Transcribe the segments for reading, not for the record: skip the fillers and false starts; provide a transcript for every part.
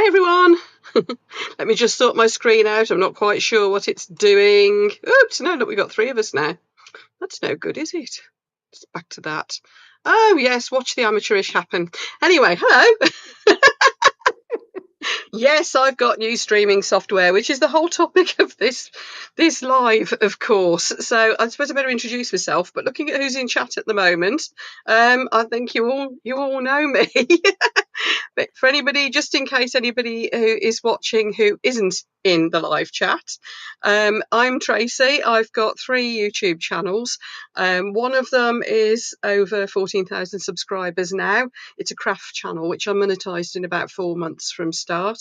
everyone. Let me just sort my screen out. I'm not quite sure what it's doing. Oops, no, look, we've got 3 of us now. That's no good, is it? Just back to that. Oh, yes, watch the amateurish happen. Anyway, hello. Yes, I've got new streaming software, which is the whole topic of this live, of course. So I suppose I better introduce myself. But looking at who's in chat at the moment, I think you all know me. But for anybody, just in case anybody who is watching who isn't in the live chat, I'm Tracy. I've got 3 YouTube channels. One of them is over 14,000 subscribers now. It's a craft channel, which I monetised in about 4 months from start.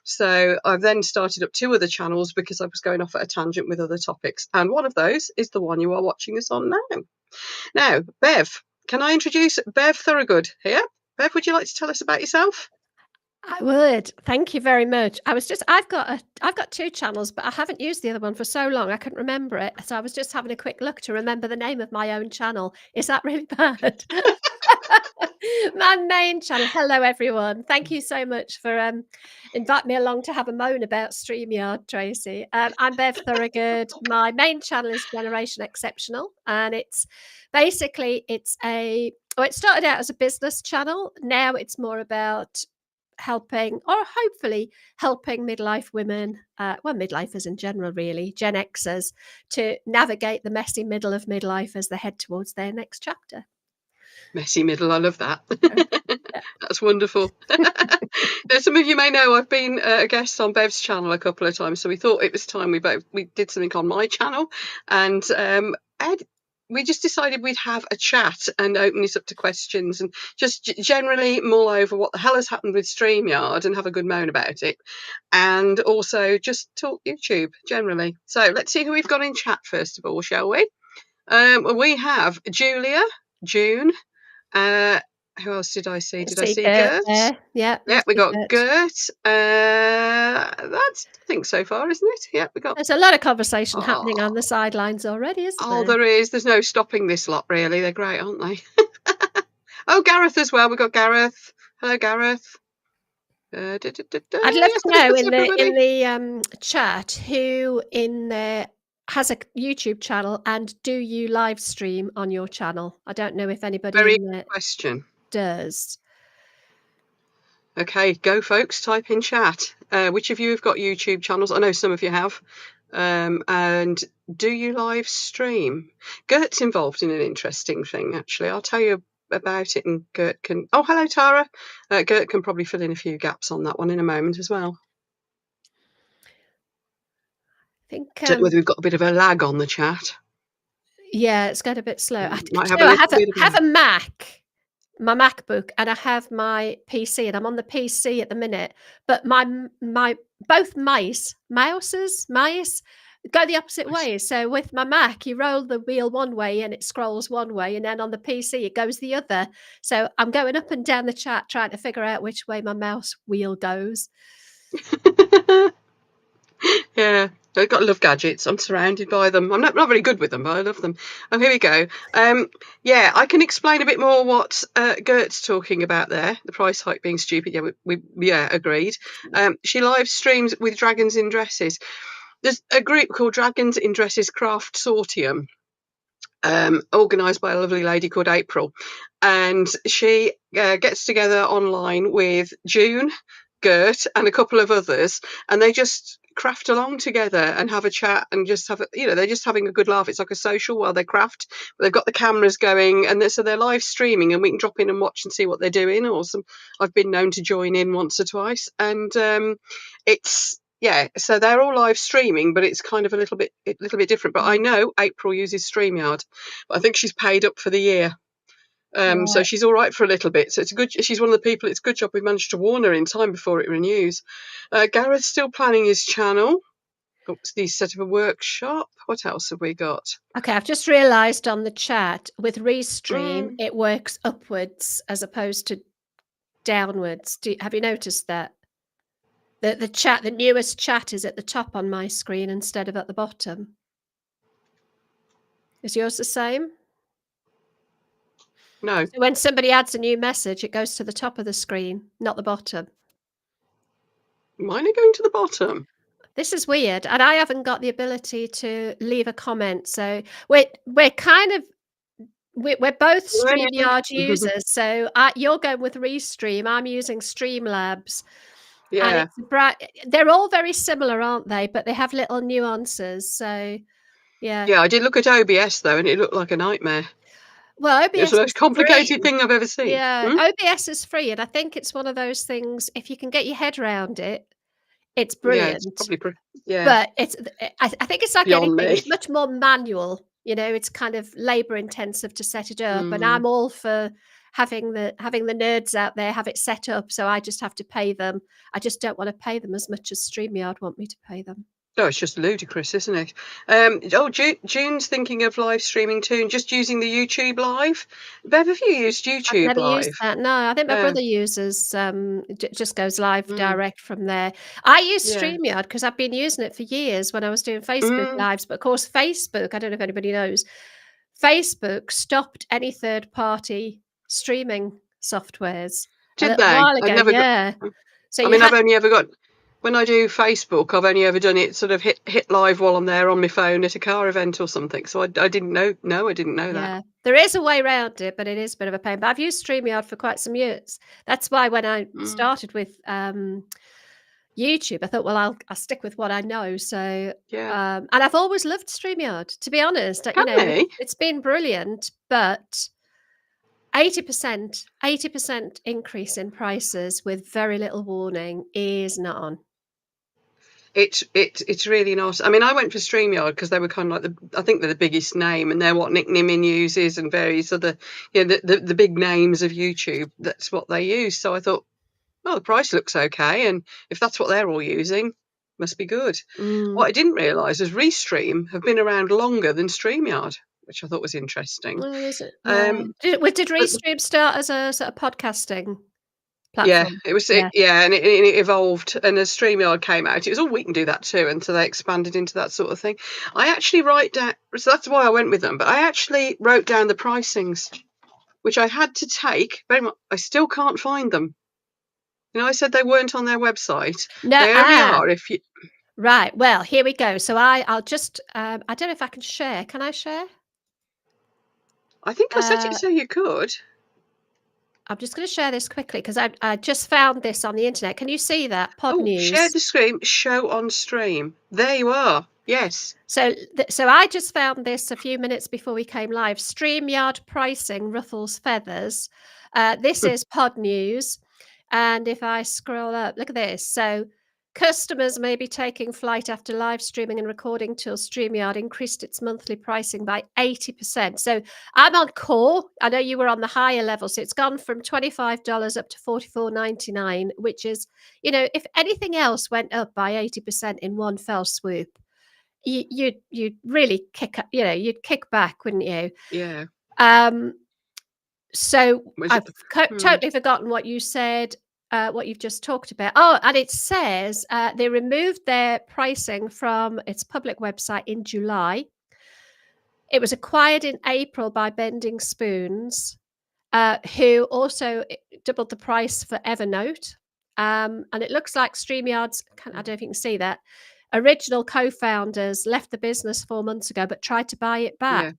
So I've then started up 2 other channels because I was going off at a tangent with other topics. And one of those is the one you are watching us on now. Now, Bev, can I introduce Bev Thorogood here? Bev, would you like to tell us about yourself? I would. Thank you very much. I've got 2 channels, but I haven't used the other one for so long I couldn't remember it. So I was just having a quick look to remember the name of my own channel. Is that really bad? My main channel. Hello, everyone. Thank you so much for inviting me along to have a moan about Streamyard, Tracy. I'm Bev Thorogood. My main channel is Generation Exceptional, and it started out as a business channel. Now it's more about helping, or hopefully helping, midlife women, midlifers in general, really, Gen Xers, to navigate the messy middle of midlife as they head towards their next chapter. Messy middle, I love that. That's wonderful. Now, some of you may know I've been a guest on Bev's channel a couple of times, so we thought it was time we did something on my channel, and we just decided we'd have a chat and open it up to questions and just generally mull over what the hell has happened with Streamyard and have a good moan about it, and also just talk YouTube generally. So let's see who we've got in chat first of all, shall we? We have Julia, June. Who else did I see? Did I see Gert? Yeah, we got Gert. That's, I think, so far, isn't it? Yeah, we got. There's a lot of conversation happening on the sidelines already, isn't there? Oh, there is. There's no stopping this lot, really. They're great, aren't they? Oh, Gareth as well. We got Gareth. Hello, Gareth. I'd love to know in the chat who in there has a YouTube channel, and do you live stream on your channel? I don't know if anybody Very in there question does. Okay, go folks, type in chat. Which of you have got YouTube channels? I know some of you have. And do you live stream? Gert's involved in an interesting thing, actually. I'll tell you about it, and Gert can... Oh, hello, Tara. Gert can probably fill in a few gaps on that one in a moment as well. I think don't know whether we've got a bit of a lag on the chat. Yeah, it's got a bit slow. I have a Mac, my MacBook, and I have my PC, and I'm on the PC at the minute. But my both mice go the opposite way. So with my Mac, you roll the wheel one way and it scrolls one way, and then on the PC it goes the other. So I'm going up and down the chat trying to figure out which way my mouse wheel goes. Yeah, I've got to love gadgets. I'm surrounded by them. I'm not very good with them, but I love them. Oh, here we go. Yeah, I can explain a bit more what Gert's talking about there. The price hike being stupid. Yeah, we agreed. She live streams with Dragons in Dresses. There's a group called Dragons in Dresses Craft Sortium, organised by a lovely lady called April, and she gets together online with June, Gert, and a couple of others, and they just craft along together and have a chat and just have they're just having a good laugh. It's like a social while they craft, but they've got the cameras going, and so they're live streaming, and we can drop in and watch and see what they're doing. Awesome. I've been known to join in once or twice, and so they're all live streaming, but it's kind of a little bit different. But I know April uses Streamyard, but I think she's paid up for the year. So she's all right for a little bit. So she's one of the people, it's a good job we managed to warn her in time before it renews. Gareth's still planning his channel. He's set up a workshop. What else have we got? Okay, I've just realised on the chat, with Restream, it works upwards as opposed to downwards. Have you noticed that? The chat, the newest chat, is at the top on my screen instead of at the bottom. Is yours the same? No. So when somebody adds a new message, it goes to the top of the screen, not the bottom. Mine are going to the bottom. This is weird, and I haven't got the ability to leave a comment. So we're kind of we're both StreamYard users. So you're going with Restream. I'm using Streamlabs, and Yeah. it's bright. They're all very similar, aren't they? But they have little nuances. So yeah. Yeah, I did look at OBS though, and it looked like a nightmare. Well, It was the OBS most is free. complicated thing I've ever seen. Yeah, Hmm? OBS is free, and I think it's one of those things. If you can get your head around it, it's Yeah, it's brilliant. probably yeah, But it's I think it's like beyond anything, me. it's much more manual, it's kind of labor intensive to set it up, and Mm. I'm all for having the nerds out there have it set up, so I just have to pay them. I just don't wanna pay them as much as StreamYard want me to pay them. Oh, it's just ludicrous, isn't it? June's thinking of live streaming too, and just using the YouTube Live. Bev, have you used I've YouTube never used Live? that, no, I think my No. brother uses, just goes live Mm. direct from there. I use Yeah. StreamYard because 'cause I've been using it for years when I was doing Facebook Mm. Lives, but of course, Facebook, I don't know if anybody knows, Facebook stopped any third party streaming softwares a Did little they? while I ago, never got. yeah. So I you mean, had I've only ever got. When I do Facebook, I've only ever done it sort of hit live while I'm there on my phone at a car event or something. So I didn't know. No, I didn't know that. yeah, there is a way around it, but it is a bit of a pain, but I've used StreamYard for quite some years. That's why when I Mm. started with, YouTube, I thought, "Well, I'll stick with what I know," so, Yeah. and I've always loved StreamYard, to be honest, Can they? it's been brilliant, but 80% increase in prices with very little warning is not on. It's really not. I mean, I went for StreamYard because they were kind of like I think they're the biggest name, and they're what Nick Nimmin uses and various other, the big names of YouTube. That's what they use. So I thought, well, the price looks okay, and if that's what they're all using, must be good. Mm. What I didn't realise is Restream have been around longer than StreamYard, which I thought was interesting. Oh, is it? Yeah. Um, Did but Restream start as a sort of podcasting yeah, platform? it was Yeah. and it evolved, and as StreamYard came out, it was, we can do that too, and so they expanded into that sort of thing. I actually write down, so that's why I went with them, but I actually wrote down the pricings, which I had to take very much. I still can't find them. I said they weren't on their website. No, They only are if you. right. Well, here we go. So I'll just, I don't know if I can share. Can I share? I think I set it Uh, so you could. I'm just gonna share this quickly because I just found this on the internet. Can you see that? Pod Oh, share News. the screen, show on stream. There you are. Yes. So I just found this a few minutes before we came live. StreamYard pricing ruffles feathers. This is Pod News, and if I scroll up, look at this. So customers may be taking flight after live streaming and recording tool StreamYard increased its monthly pricing by 80%. So I'm on core. I know you were on the higher level, so it's gone from $25 up to $44.99, which is, if anything else went up by 80% in one fell swoop, you'd really you'd kick back, wouldn't you? Yeah. Um, so Was I've it the? totally forgotten what you said, what you've just talked about. Oh, and it says they removed their pricing from its public website in July. It was acquired in April by Bending Spoons, who also doubled the price for Evernote. And it looks like StreamYard's, I don't know if you can see that, original co-founders left the business 4 months ago, but tried to buy it back,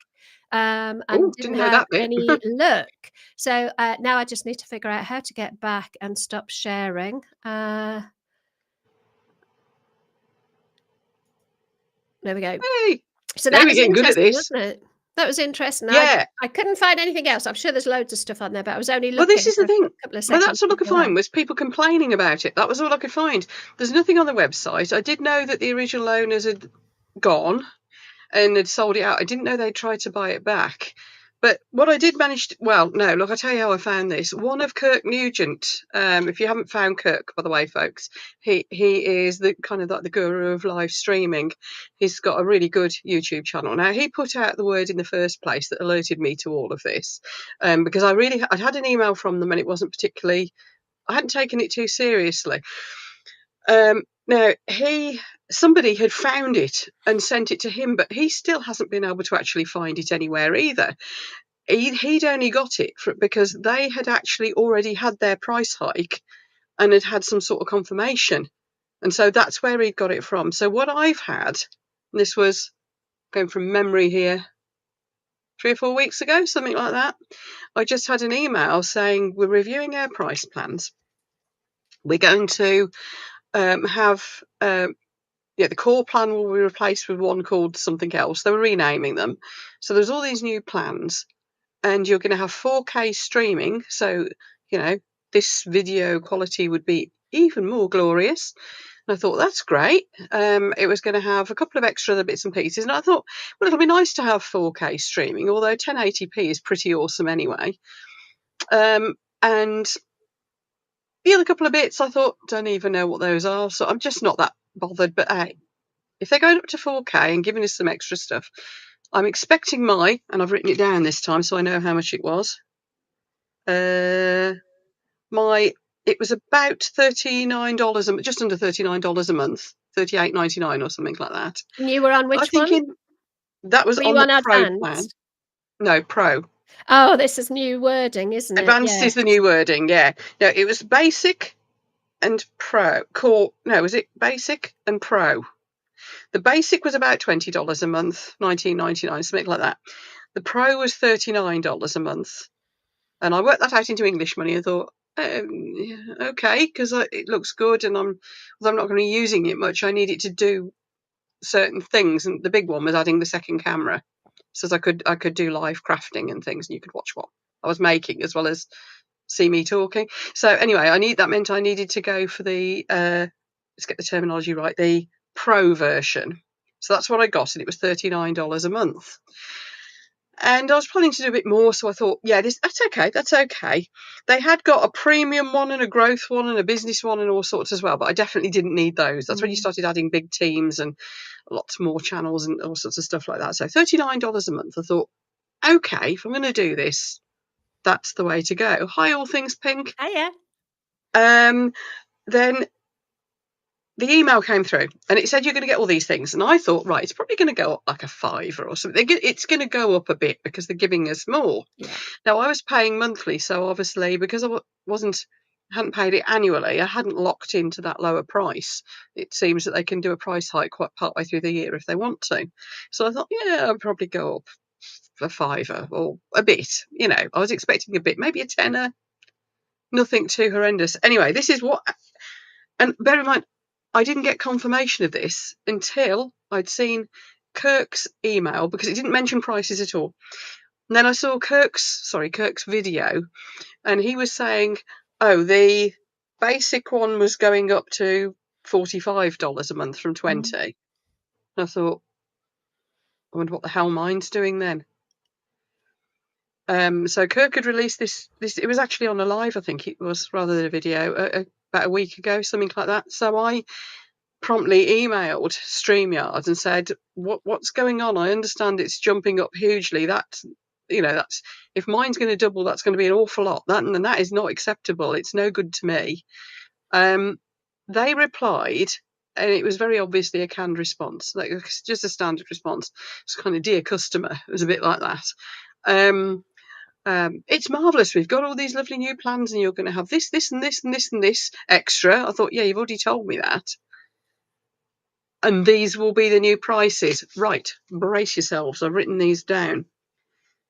Yeah. and Oh, didn't didn't know have that bit. any luck. So now I just need to figure out how to get back and stop sharing. There we go. Hey, So hey, that we're was getting good at interesting, this. wasn't it? That was interesting. Yeah. I couldn't find anything else. I'm sure there's loads of stuff on there, but I was only Well, this looking is for the a thing. couple of Well, seconds that's all I could before that. find was people complaining about it. That was all I could find. There's nothing on the website. I did know that the original owners had gone and had sold it out. I didn't know they'd tried to buy it back. But what I did manage to, well, no, look, I'll tell you how I found this. One of Kirk Nugent, if you haven't found Kirk, by the way, folks, he is the kind of like the guru of live streaming. He's got a really good YouTube channel. Now, he put out the word in the first place that alerted me to all of this, because I'd had an email from them and it wasn't particularly, I hadn't taken it too seriously. Now, somebody had found it and sent it to him, but he still hasn't been able to actually find it anywhere either. He'd only got it because they had actually already had their price hike and had had some sort of confirmation. And so that's where he got it from. So what I've had, and this was going from memory here, 3 or 4 weeks ago, something like that. I just had an email saying we're reviewing our price plans. We're going to have the core plan will be replaced with one called something else. They were renaming them. So there's all these new plans, and you're going to have 4K streaming. So, this video quality would be even more glorious. And I thought, that's great. It was going to have a couple of extra other bits and pieces. And I thought, well, it'll be nice to have 4K streaming, although 1080p is pretty awesome anyway. And the other couple of bits, I thought, don't even know what those are. So I'm just not that bothered. But hey, if they're going up to 4K and giving us some extra stuff, I'm expecting and I've written it down this time so I know how much it was. It was about $39, just under $39 a month, $38.99 or something like that. And you were on which one? That was Were on you the on Pro Advanced? plan. No, Pro. Oh, this is new wording, isn't it? Advanced is the new wording, yeah. No, it was Basic and Pro. Was it Basic and Pro? The Basic was about $20 a month, $19.99, something like that. The Pro was $39 a month. And I worked that out into English money and thought, okay, because it looks good, and although I'm not going to be using it much, I need it to do certain things. And the big one was adding the second camera, so I could do live crafting and things, and you could watch what I was making as well as see me talking. So anyway, that meant I needed to go for the let's get the terminology right, the Pro version. So that's what I got, and it was $39 a month. And I was planning to do a bit more, so I thought, yeah, that's okay. They had got a premium one and a growth one and a business one and all sorts as well, but I definitely didn't need those. That's when you started adding big teams and lots more channels and all sorts of stuff like that. So $39 a month. I thought, okay, if I'm going to do this, that's the way to go. Hi, all things pink. Hiya. Then the email came through and it said you're going to get all these things. And I thought, right, it's probably going to go up like a $5 or something. It's going to go up a bit because they're giving us more. Yeah. Now, I was paying monthly. So obviously, because I hadn't paid it annually, I hadn't locked into that lower price. It seems that they can do a price hike quite partway through the year if they want to. So I thought, yeah, I'll probably go up a $5 or a bit. I was expecting a bit, maybe a tenner. Nothing too horrendous. Anyway, this is what... And bear in mind, I didn't get confirmation of this until I'd seen Kirk's email, because it didn't mention prices at all. And then I saw Kirk's video, and he was saying, the basic one was going up to $45 a month from $20. And I thought, I wonder what the hell mine's doing then. So Kirk had released this. It was actually on a live, I think it was, rather than a video, about a week ago, something like that. So I promptly emailed Streamyard and said, what's going on? I understand it's jumping up hugely. That's if mine's going to double, that's going to be an awful lot. And that is not acceptable. It's no good to me. They replied, and it was very obviously a canned response. Like, it's just a standard response. It's kind of, dear customer. It was a bit like that. It's marvellous. We've got all these lovely new plans, and you're going to have this, and this, and this, and this extra. I thought, yeah, you've already told me that. And these will be the new prices. Right, brace yourselves. I've written these down.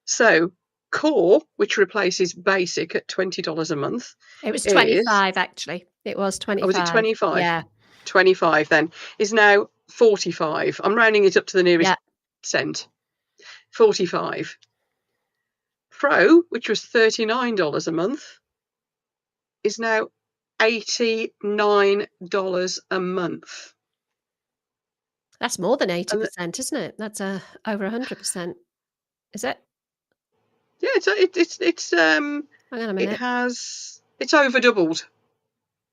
So, Core, which replaces Basic at $20 a month. It was 25, actually. It was 25. Oh, was it 25? Yeah. 25 then. Is now 45. I'm rounding it up to the nearest cent. 45. Pro, which was $39 a month, is now $89 a month. That's more than 80%, isn't it? That's over 100%. Is it? Yeah, it's hang on a minute. It's over doubled.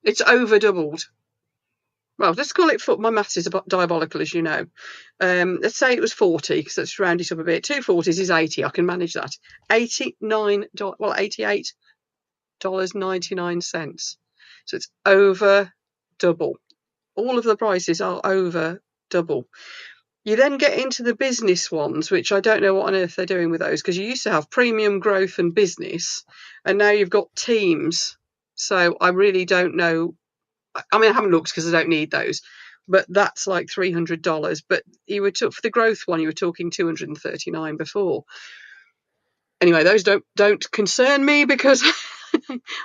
It's over doubled. Well, let's call it, my maths is diabolical, as you know. Let's say it was 40, because let's round it up a bit. 2 40s is 80. I can manage that. $88.99. So it's over double. All of the prices are over double. You then get into the business ones, which I don't know what on earth they're doing with those, because you used to have premium, growth and business, and now you've got teams. So I really don't know I mean, I haven't looked because I don't need those, but that's like $300. But you were for the growth one, you were talking $239 before. Anyway, those don't concern me because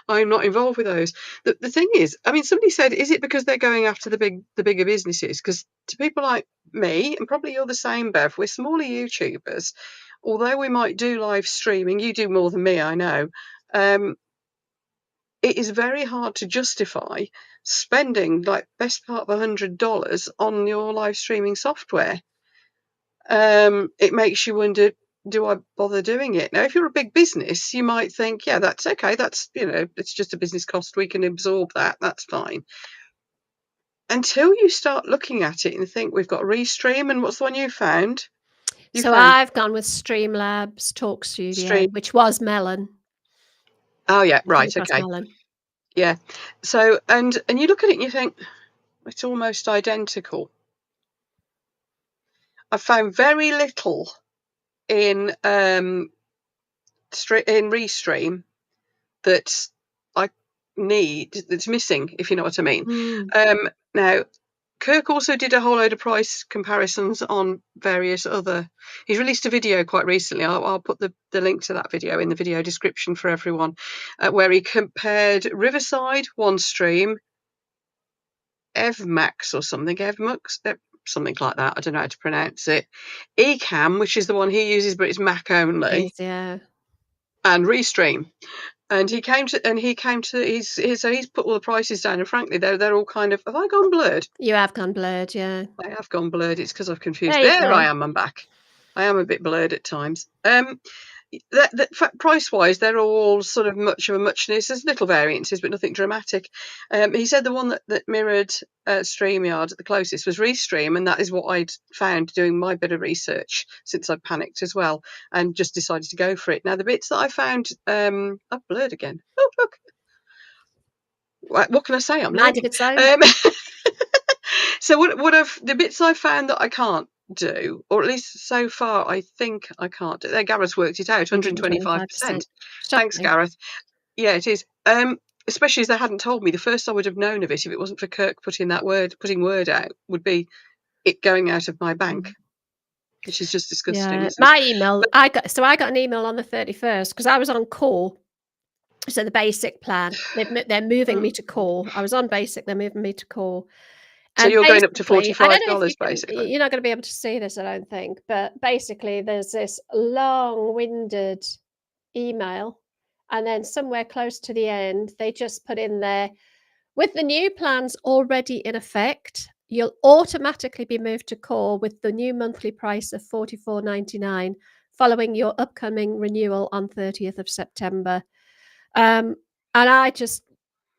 I'm not involved with those. The thing is, I mean, somebody said, is it because they're going after the bigger businesses? Because to people like me, and probably you're the same, Bev, we're smaller YouTubers. Although we might do live streaming, you do more than me, I know. It is very hard to justify spending like best part of $100 on your live streaming software. It makes you wonder, do I bother doing it? Now, if you're a big business, you might think, yeah, that's okay. That's, it's just a business cost. We can absorb that. That's fine. Until you start looking at it and think, we've got Restream, and what's the one you found? So I've gone with Streamlabs Talk Studio, Stream. which was Melon. Oh, yeah, right, okay. Melon. Yeah. So, and you look at it and you think, it's almost identical. I found very little in Restream that I need, that's missing, if you know what I mean. Now, Kirk also did a whole load of price comparisons on various other. He's released a video quite recently. I'll put the link to that video in the video description for everyone, where he compared Riverside, OneStream, Evmax or something, something like that. I don't know how to pronounce it. Ecamm, which is the one he uses, but it's Mac only. Yeah. And Restream. And he's put all the prices down, and frankly, they're all kind of, have I gone blurred? You have gone blurred, yeah. I have gone blurred. It's because I've confused. There I am. I'm back. I am a bit blurred at times. Price-wise, they're all sort of much of a muchness. There's little variances, but nothing dramatic. He said the one that mirrored Streamyard the closest was Restream, and that is what I'd found doing my bit of research since I panicked as well and just decided to go for it. Now, the bits that I found, I've blurred again. Oh, look. What can I say? I'm Mind if it's so? So the bits I found that I can't do, or at least so far I think I can't do. There, Gareth's worked it out, 125%. Thanks, Gareth. Yeah, it is. Especially as they hadn't told me. The first I would have known of it, if it wasn't for Kirk putting word out, would be it going out of my bank, which is just disgusting. Yeah. My email, I got an email on the 31st because I was on call. So the basic plan, they're moving me to core. I was on basic, they're moving me to core. So you're going up to $45, basically. You're not going to be able to see this, I don't think. But basically, there's this long-winded email. And then somewhere close to the end, they just put in there, with the new plans already in effect, you'll automatically be moved to core with the new monthly price of $44.99 following your upcoming renewal on 30th of September. And I just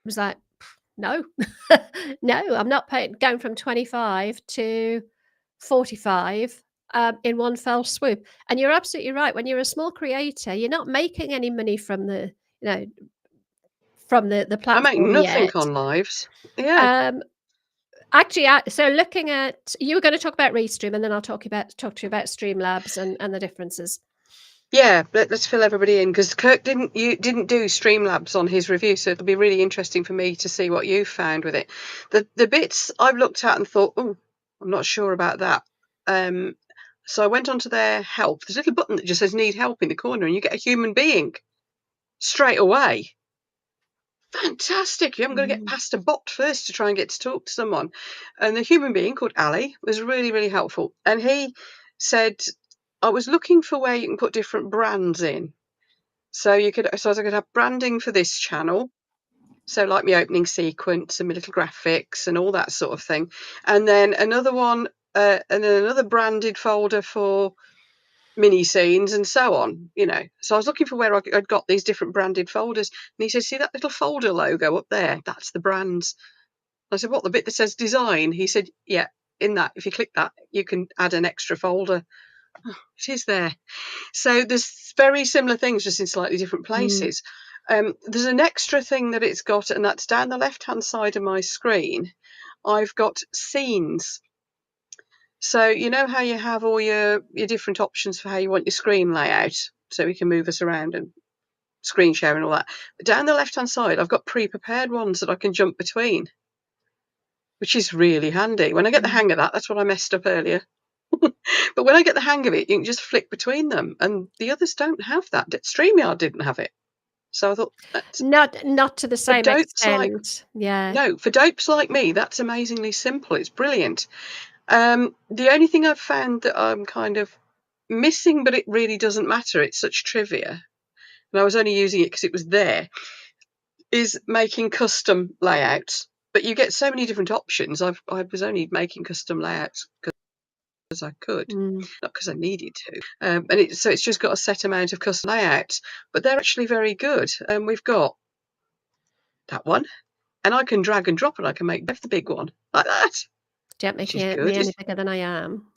was like, no, no, I'm not going from 25 to 45 in one fell swoop. And you're absolutely right. When you're a small creator, you're not making any money from the platform. I make nothing on lives. Yeah. Actually, so looking at, you were going to talk about Restream, and then I'll talk to you about Streamlabs and the differences. Yeah, let's fill everybody in, because Kirk didn't do Streamlabs on his review, so it'll be really interesting for me to see what you found with it. The bits I've looked at and thought, oh, I'm not sure about that. So I went onto their help. There's a little button that just says need help in the corner, and you get a human being straight away. Fantastic. You haven't got to get past a bot first to try and get to talk to someone. And the human being called Ali was really, really helpful. And he said, I was looking for where you can put different brands in. So I could have branding for this channel. So like my opening sequence and my little graphics and all that sort of thing. And then another one, and then another branded folder for mini scenes and so on, So I was looking for where I'd got these different branded folders. And he said, see that little folder logo up there? That's the brands. I said, what, the bit that says design? He said, yeah, in that, if you click that, you can add an extra folder. Oh, it is there. So there's very similar things, just in slightly different places. There's an extra thing that it's got, and that's down the left-hand side of my screen. I've got scenes. So you know how you have all your different options for how you want your screen layout, so we can move us around and screen share and all that. But down the left-hand side, I've got pre-prepared ones that I can jump between. which is really handy. When I get the hang of that, that's what I messed up earlier. But when I get the hang of it, you can just flick between them, and the others don't have that. Streamyard didn't have it. So I thought, Not to the for same dopes like extent. Yeah. no, for dopes like me, that's amazingly simple. It's brilliant. The only thing I've found that I'm kind of missing, but it really doesn't matter, it's such trivia, and I was only using it because it was there, is making custom layouts. But you get so many different options. I was only making custom layouts because I could, not because I needed to. So it's just got a set amount of custom layouts, but they're actually very good. We've got that one, and I can drag and drop, and I can make Bev the big one like that. Don't make Which is me good. any bigger than I am.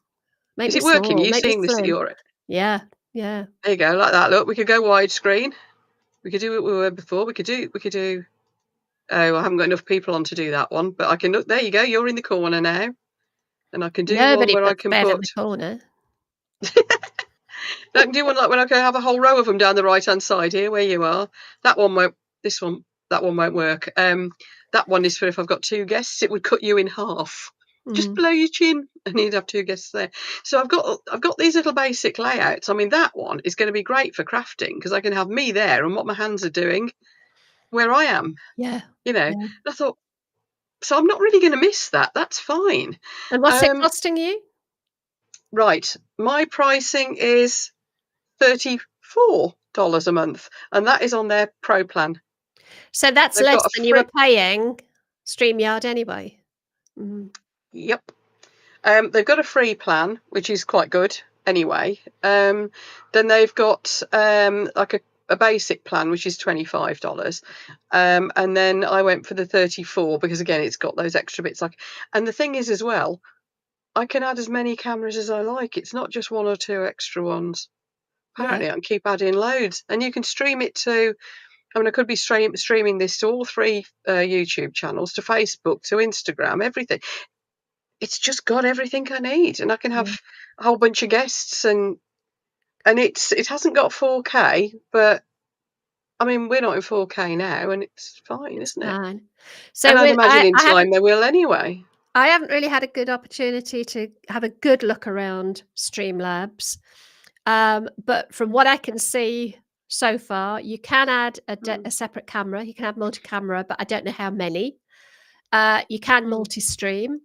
Make Is me it working? small. You Make me seeing this at slim. your end? Yeah. Yeah. There you go, like that. Look, we could go widescreen. We could do what we were before. We could do. Oh, I haven't got enough people on to do that one, but I can look. There you go. You're in the corner now, and I can do one Nobody where I puts can Bev in put. the corner. I can do one like when I can have a whole row of them down the right hand side here, where you are. That one won't. This one. That one won't work. That one is for if I've got two guests. It would cut you in half. Just below your chin, and you'd have two guests there. So I've got these little basic layouts. I mean, that one is going to be great for crafting because I can have me there and what my hands are doing where I am. Yeah. You know, Yeah. I thought, so I'm not really going to miss that. That's fine. And what's it costing you? Right, my pricing is $34 a month, and that is on their Pro plan. So that's They've less got a than you were free. paying Streamyard anyway. Yep. They've got a free plan, which is quite good anyway. Then they've got like a basic plan, which is $25. And then I went for the 34 because again, it's got those extra bits. And the thing is as well, I can add as many cameras as I like. It's not just one or two extra ones. Apparently, I can keep adding loads, and you can stream it to. I mean, I could be streaming this to all three YouTube channels, to Facebook, to Instagram, everything. It's just got everything I need, and I can have a whole bunch of guests, and it hasn't got 4K, but I mean we're not in 4K now, and it's fine, isn't it? Fine. So And I'd imagine in I time they will anyway. I haven't really had a good opportunity to have a good look around Streamlabs, but from what I can see so far, you can add a separate camera. You can have multi-camera, but I don't know how many. You can multi-stream,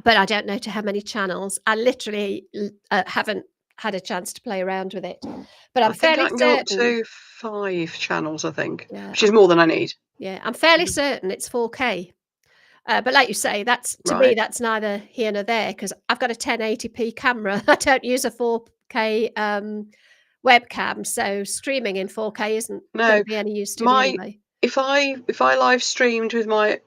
but I don't know to how many channels. I literally haven't had a chance to play around with it, but I'm fairly certain. I can go up to 5 channels, I think, Yeah, which is more than I need. Yeah, I'm fairly certain it's 4K. But like you say, that's to me, that's neither here nor there because I've got a 1080p camera. I don't use a 4K webcam, so streaming in 4K isn't going to be any use to me anyway. If I live streamed with my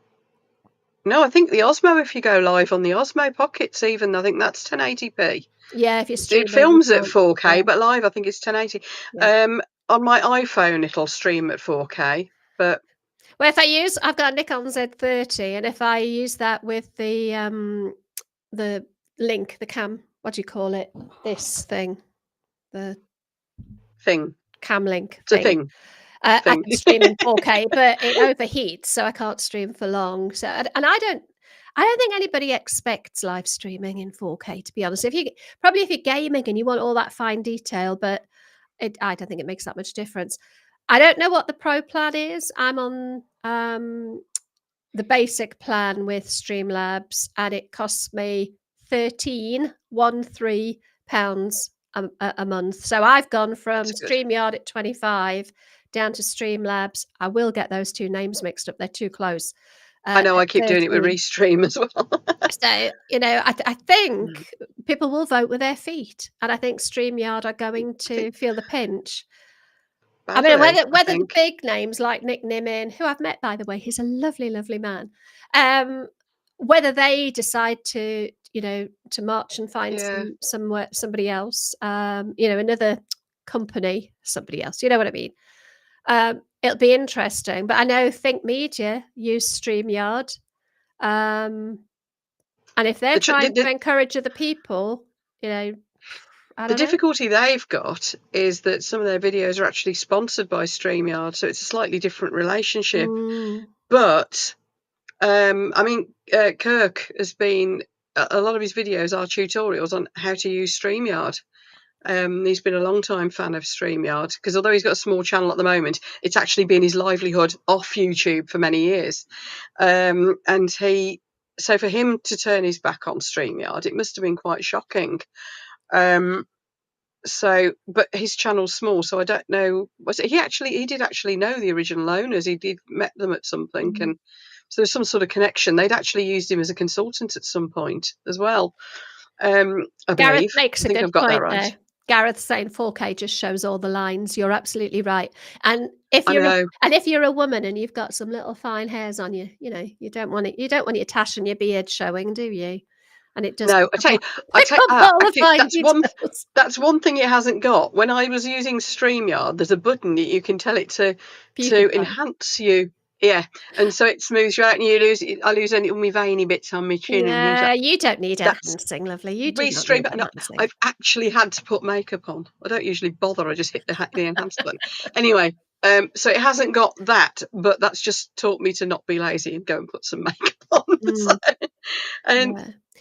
I think the Osmo, if you go live on the Osmo Pockets, even I think that's 1080p. Yeah, if you're streaming, it films at 4K, but live I think it's 1080. Yeah. On my iPhone, it'll stream at 4K, but. Well, I've got a Nikon Z30, and if I use that with the link, the cam, what do you call it? This thing, the thing, cam link. It's a thing. I can stream in 4K, but it overheats, so I can't stream for long. So, and I don't think anybody expects live streaming in 4K. To be honest, if you're gaming and you want all that fine detail, but I don't think it makes that much difference. I don't know what the Pro plan is. I'm on the basic plan with Streamlabs, and it costs me £13 a month. So I've gone from Streamyard at 25 down to Streamlabs. I will get those two names mixed up. They're too close. I know, I keep 13. Doing it with Restream as well. So, I think people will vote with their feet. And I think Streamyard are going to feel the pinch. Badly, I mean, whether the big names like Nick Nimin, who I've met, by the way, he's a lovely, lovely man, whether they decide to march and find somebody else, another company, somebody else, you know what I mean? It'll be interesting. But I know Think Media use StreamYard. And if they're trying to encourage other people, the difficulty they've got is that some of their videos are actually sponsored by StreamYard, so it's a slightly different relationship. But I mean, Kirk has been, a lot of his videos are tutorials on how to use Streamyard. He's been a long time fan of Streamyard because although he's got a small channel at the moment, it's actually been his livelihood off YouTube for many years. So for him to turn his back on Streamyard, it must have been quite shocking. But his channel's small, so I don't know. He did actually know the original owners. He did met them at something, and so there's some sort of connection. They'd actually used him as a consultant at some point as well. I Gareth believe. makes I a think good I've got that point right. there. Gareth's saying 4K just shows all the lines. You're absolutely right. And if I know. you're a woman and you've got some little fine hairs on you, you don't want it. You don't want your tash and your beard showing, do you? And it does. No, pick actually, up all the fine details. that's one thing it hasn't got. When I was using Streamyard, there's a button that you can tell it to Beautify. enhance you. Yeah, and so it smooths you out, and I lose any of my veiny bits on my chin. Yeah, and you don't need enhancing, lovely. You do not need No, enhancing. I've actually had to put makeup on. I don't usually bother. I just hit the enhance button. Anyway, so it hasn't got that, but that's just taught me to not be lazy and go and put some makeup on.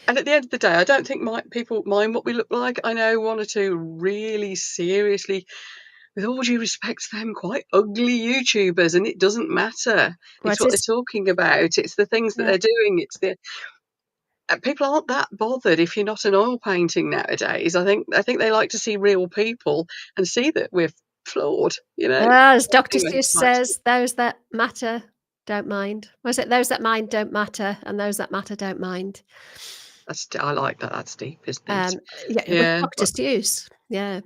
And at the end of the day, I don't think people mind what we look like. I know one or two really seriously, with all due respect to them, quite ugly YouTubers, and it doesn't matter. It's what they're talking about. It's the things that they're doing. It's the people aren't that bothered if you're not an oil painting nowadays. I think they like to see real people and see that we're flawed. As Dr. Seuss says, those that matter don't mind. Was it those that mind don't matter, and those that matter don't mind? I like that. That's deep, isn't it? With Dr. Seuss. Yeah.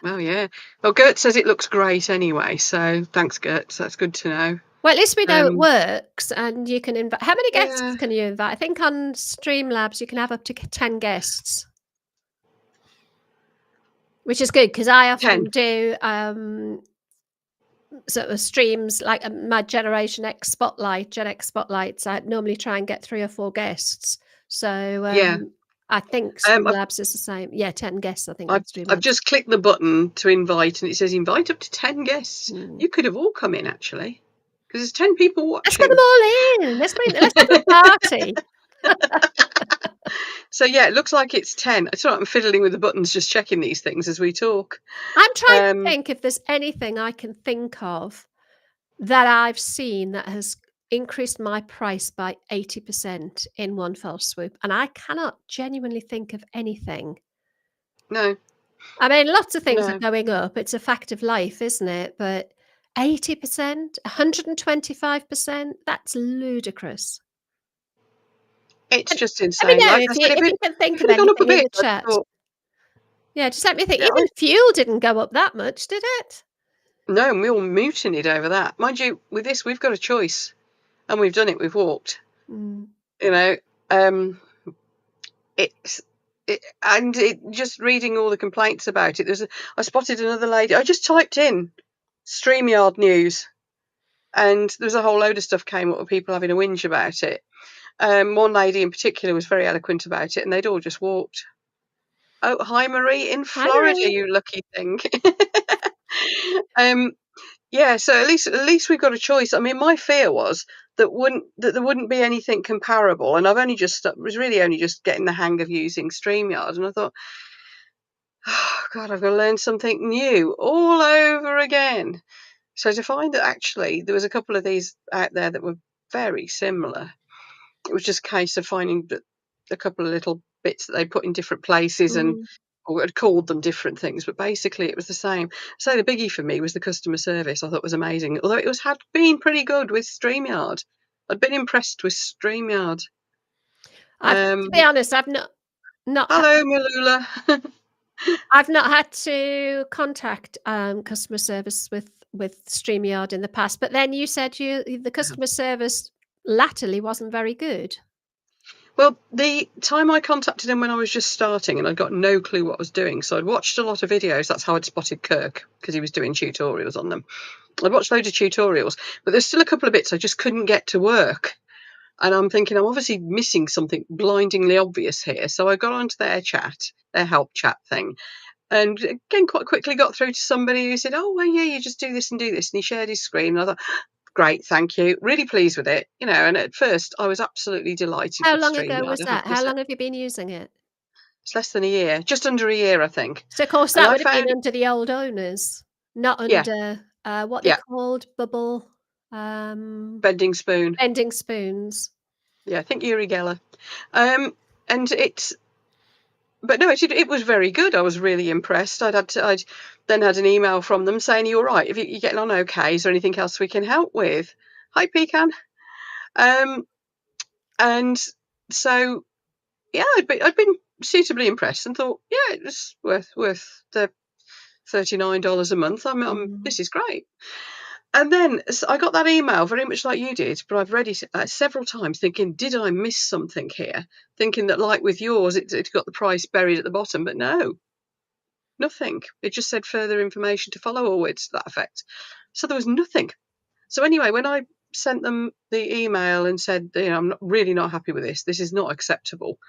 Well, yeah. Well, Gert says it looks great anyway, so thanks, Gert. So that's good to know. Well, at least we know it works, and you can invite. How many guests can you invite? I think on Streamlabs you can have up to 10 guests, which is good because I often do sort of streams like my Generation X Spotlight, Gen X Spotlights. I normally try and get 3 or 4 guests. So I think Streamlabs is the same. Yeah, 10 guests, I think. I've just clicked the button to invite, and it says invite up to 10 guests. You could have all come in, actually, because there's 10 people watching. Let's get them all in. Let's have a party. So, yeah, it looks like it's 10. It's all right, I'm fiddling with the buttons, just checking these things as we talk. I'm trying to think if there's anything I can think of that I've seen that has increased my price by 80% in one fell swoop, and I cannot genuinely think of anything. No. I mean, lots of things are going up. It's a fact of life, isn't it? But 80%, 125%, that's ludicrous. It's just insane. Let me know if you can think of anything in the chat. Yeah, just let me think. Even fuel didn't go up that much, did it? No, and we all mutinied over that. Mind you, with this, we've got a choice, and we've done it. We've walked. Just reading all the complaints about it. I spotted another lady. I just typed in Streamyard news, and there's a whole load of stuff came up with people having a whinge about it. One lady in particular was very eloquent about it, and they'd all just walked. Oh, hi Marie in Florida, you lucky thing. So at least we've got a choice. I mean, my fear was that there wouldn't be anything comparable, and was really only just getting the hang of using Streamyard, and I thought, oh God, I've got to learn something new all over again. So to find that actually there was a couple of these out there that were very similar, it was just a case of finding that a couple of little bits that they put in different places or had called them different things, but basically it was the same. So the biggie for me was the customer service. I thought was amazing, although it had been pretty good with Streamyard. I'd been impressed with Streamyard. To be honest, I've not. Hello, Malula. I've not had to contact customer service with Streamyard in the past, but then you said the customer service latterly wasn't very good. Well, the time I contacted him when I was just starting and I'd got no clue what I was doing, so I'd watched a lot of videos. That's how I'd spotted Kirk, because he was doing tutorials on them. I'd watched loads of tutorials, but there's still a couple of bits I just couldn't get to work. And I'm thinking I'm obviously missing something blindingly obvious here. So I got onto their help chat thing. And again, quite quickly got through to somebody who said, oh, well, yeah, you just do this and do this. And he shared his screen. And I thought, great, thank you. Really pleased with it, and at first I was absolutely delighted How with long ago Streamyard, was I have that? to How say. long have you been using it? It's less than a year, just under a year, I think. So, of course, And that I would have been found, under the old owners, not yeah, under, what they yeah, called bubble, um, bending spoon. bending spoons. Yeah, I think Uri Geller. And but no, it was very good. I was really impressed. I'd then had an email from them saying, "You're right. If you're getting on okay, is there anything else we can help with?" Hi, Pecan. Um, and so yeah, I'd been suitably impressed and thought, yeah, it was worth the $39 a month. This is great. And then I got that email very much like you did, but I've read it several times thinking, did I miss something here? Thinking that, like with yours, it got the price buried at the bottom, but no, nothing. It just said further information to follow or words to that effect. So there was nothing. So anyway, when I sent them the email and said, I'm really not happy with this. This is not acceptable.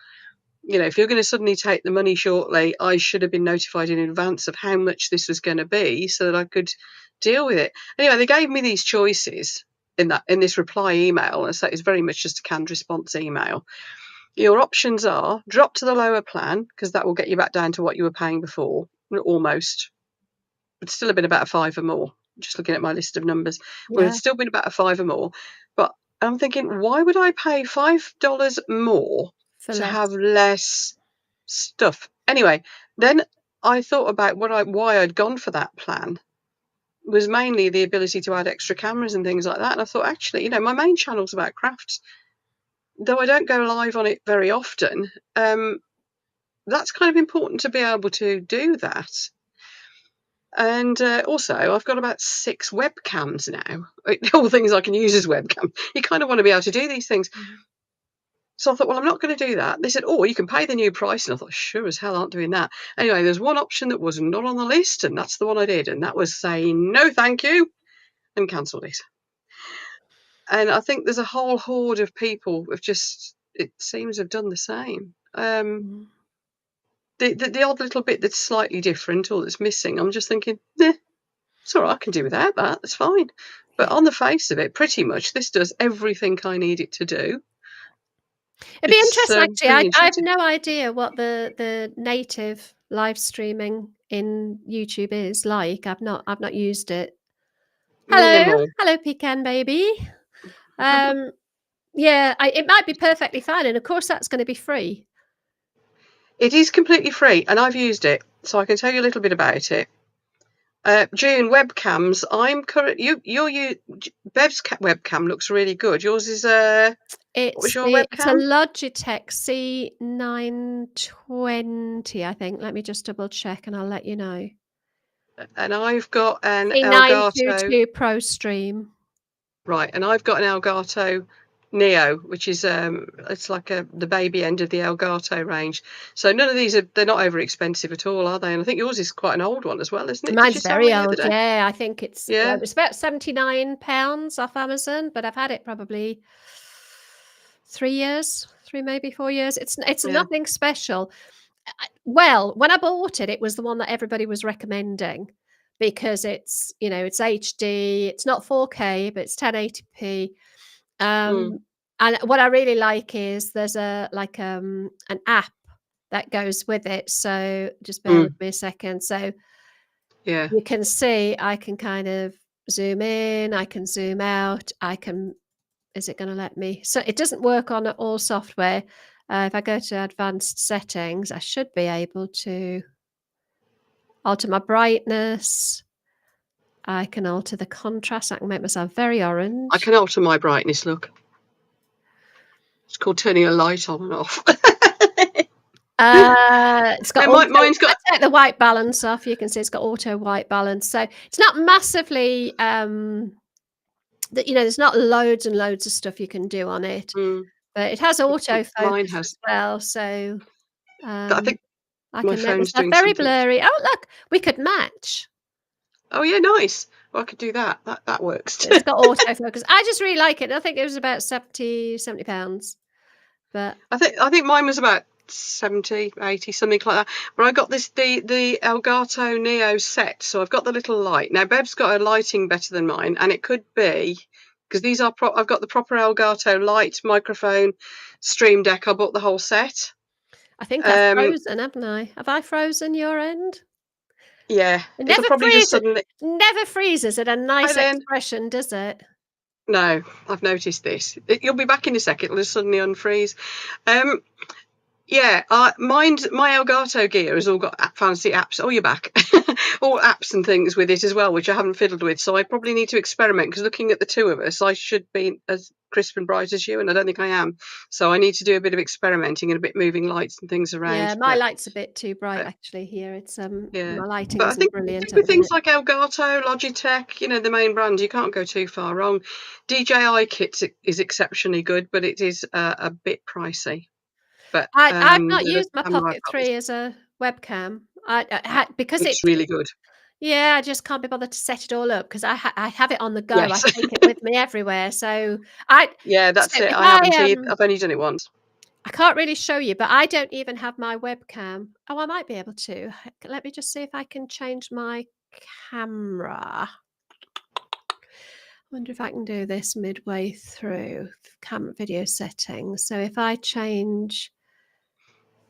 If you're going to suddenly take the money shortly, I should have been notified in advance of how much this was going to be so that I could deal with it. Anyway, they gave me these choices in this reply email, and so it's very much just a canned response email. Your options are drop to the lower plan, because that will get you back down to what you were paying before, almost. It's still been about a five or more. Just looking at my list of numbers, would have still been about a five or more. But I'm thinking, why would I pay $5 more For to less. have less stuff? Anyway, then I thought about why I'd gone for that plan was mainly the ability to add extra cameras and things like that. And I thought, actually, my main channel's about crafts. Though I don't go live on it very often, that's kind of important to be able to do that. And also, I've got about 6 webcams now. All things I can use as webcam. You kind of want to be able to do these things. So I thought, well, I'm not going to do that. They said, you can pay the new price. And I thought, sure as hell aren't doing that. Anyway, there's one option that was not on the list, and that's the one I did. And that was saying, no, thank you, and cancelled it. And I think there's a whole horde of people who've it seems, have done the same. The odd little bit that's slightly different or that's missing, I'm just thinking, it's all right, I can do without that, that's fine. But on the face of it, pretty much, this does everything I need it to do. It'd be interesting, actually. Really I have no idea what the native live streaming in YouTube is like. I've not used it. Hello, Pecan baby. Yeah, it might be perfectly fine, and of course that's going to be free. It is completely free, and I've used it, so I can tell you a little bit about it. June, webcams. I'm current. Bev's webcam looks really good. Yours is what was your webcam? It's a Logitech C920, I think. Let me just double check, and I'll let you know. And I've got an C922 Pro Stream. Right, and I've got an Elgato Neo, which is it's like the baby end of the Elgato range. So none of these they're not over expensive at all, are they? And I think yours is quite an old one as well, isn't it? Mine's very old. Yeah, I think it's it's about £79 off Amazon, but I've had it probably 3 years, maybe 4 years. It's nothing special. Well, when I bought it, it was the one that everybody was recommending because it's it's HD. It's not 4K, but it's 1080p. And what I really like is there's an app that goes with it. So just bear with me a second. So you can see I can kind of zoom in, I can zoom out, is it going to let me? So it doesn't work on all software. If I go to advanced settings, I should be able to alter my brightness. I can alter the contrast. I can make myself very orange. I can alter my brightness, look. It's called turning a light on and off. It's got mine's got. I take the white balance off. You can see it's got auto white balance, so it's not massively. There's not loads and loads of stuff you can do on it, but it has autofocus as well. So I think I can make myself very blurry. Oh, look, we could match. Oh yeah, nice. Well, I could do that. That works. It's got autofocus. I just really like it. I think it was about £70. But I think mine was about 70, 80, something like that. But I got the Elgato Neo set, so I've got the little light. Now Bev's got a lighting better than mine, and it could be because these are I've got the proper Elgato light, microphone, stream deck. I bought the whole set. I think I've frozen, haven't I? Have I frozen your end? Yeah, It it'll probably just suddenly. never freezes at a nice expression, does it? No, I've noticed this. You'll be back in a second. It'll just suddenly unfreeze. Yeah, my Elgato gear has all got fancy apps. Oh, you're back. All apps and things with it as well, which I haven't fiddled with. So I probably need to experiment, because looking at the two of us, I should be as crisp and bright as you, and I don't think I am. So I need to do a bit of experimenting and a bit moving lights and things around. Yeah, my light's a bit too bright actually here. It's yeah. my lighting But isn't brilliant. I think with things like Elgato, Logitech, the main brand, you can't go too far wrong. DJI kit is exceptionally good, but it is a bit pricey. But I've not used my Pocket 3 as a webcam. Because it's really good. Yeah, I just can't be bothered to set it all up, because I have it on the go. Yes. I take it with me everywhere. So yeah, that's so it. if I haven't either. I've only done it once. I can't really show you, but I don't even have my webcam. Oh, I might be able to. Let me just see if I can change my camera. I wonder if I can do this midway through camera video settings. So if I change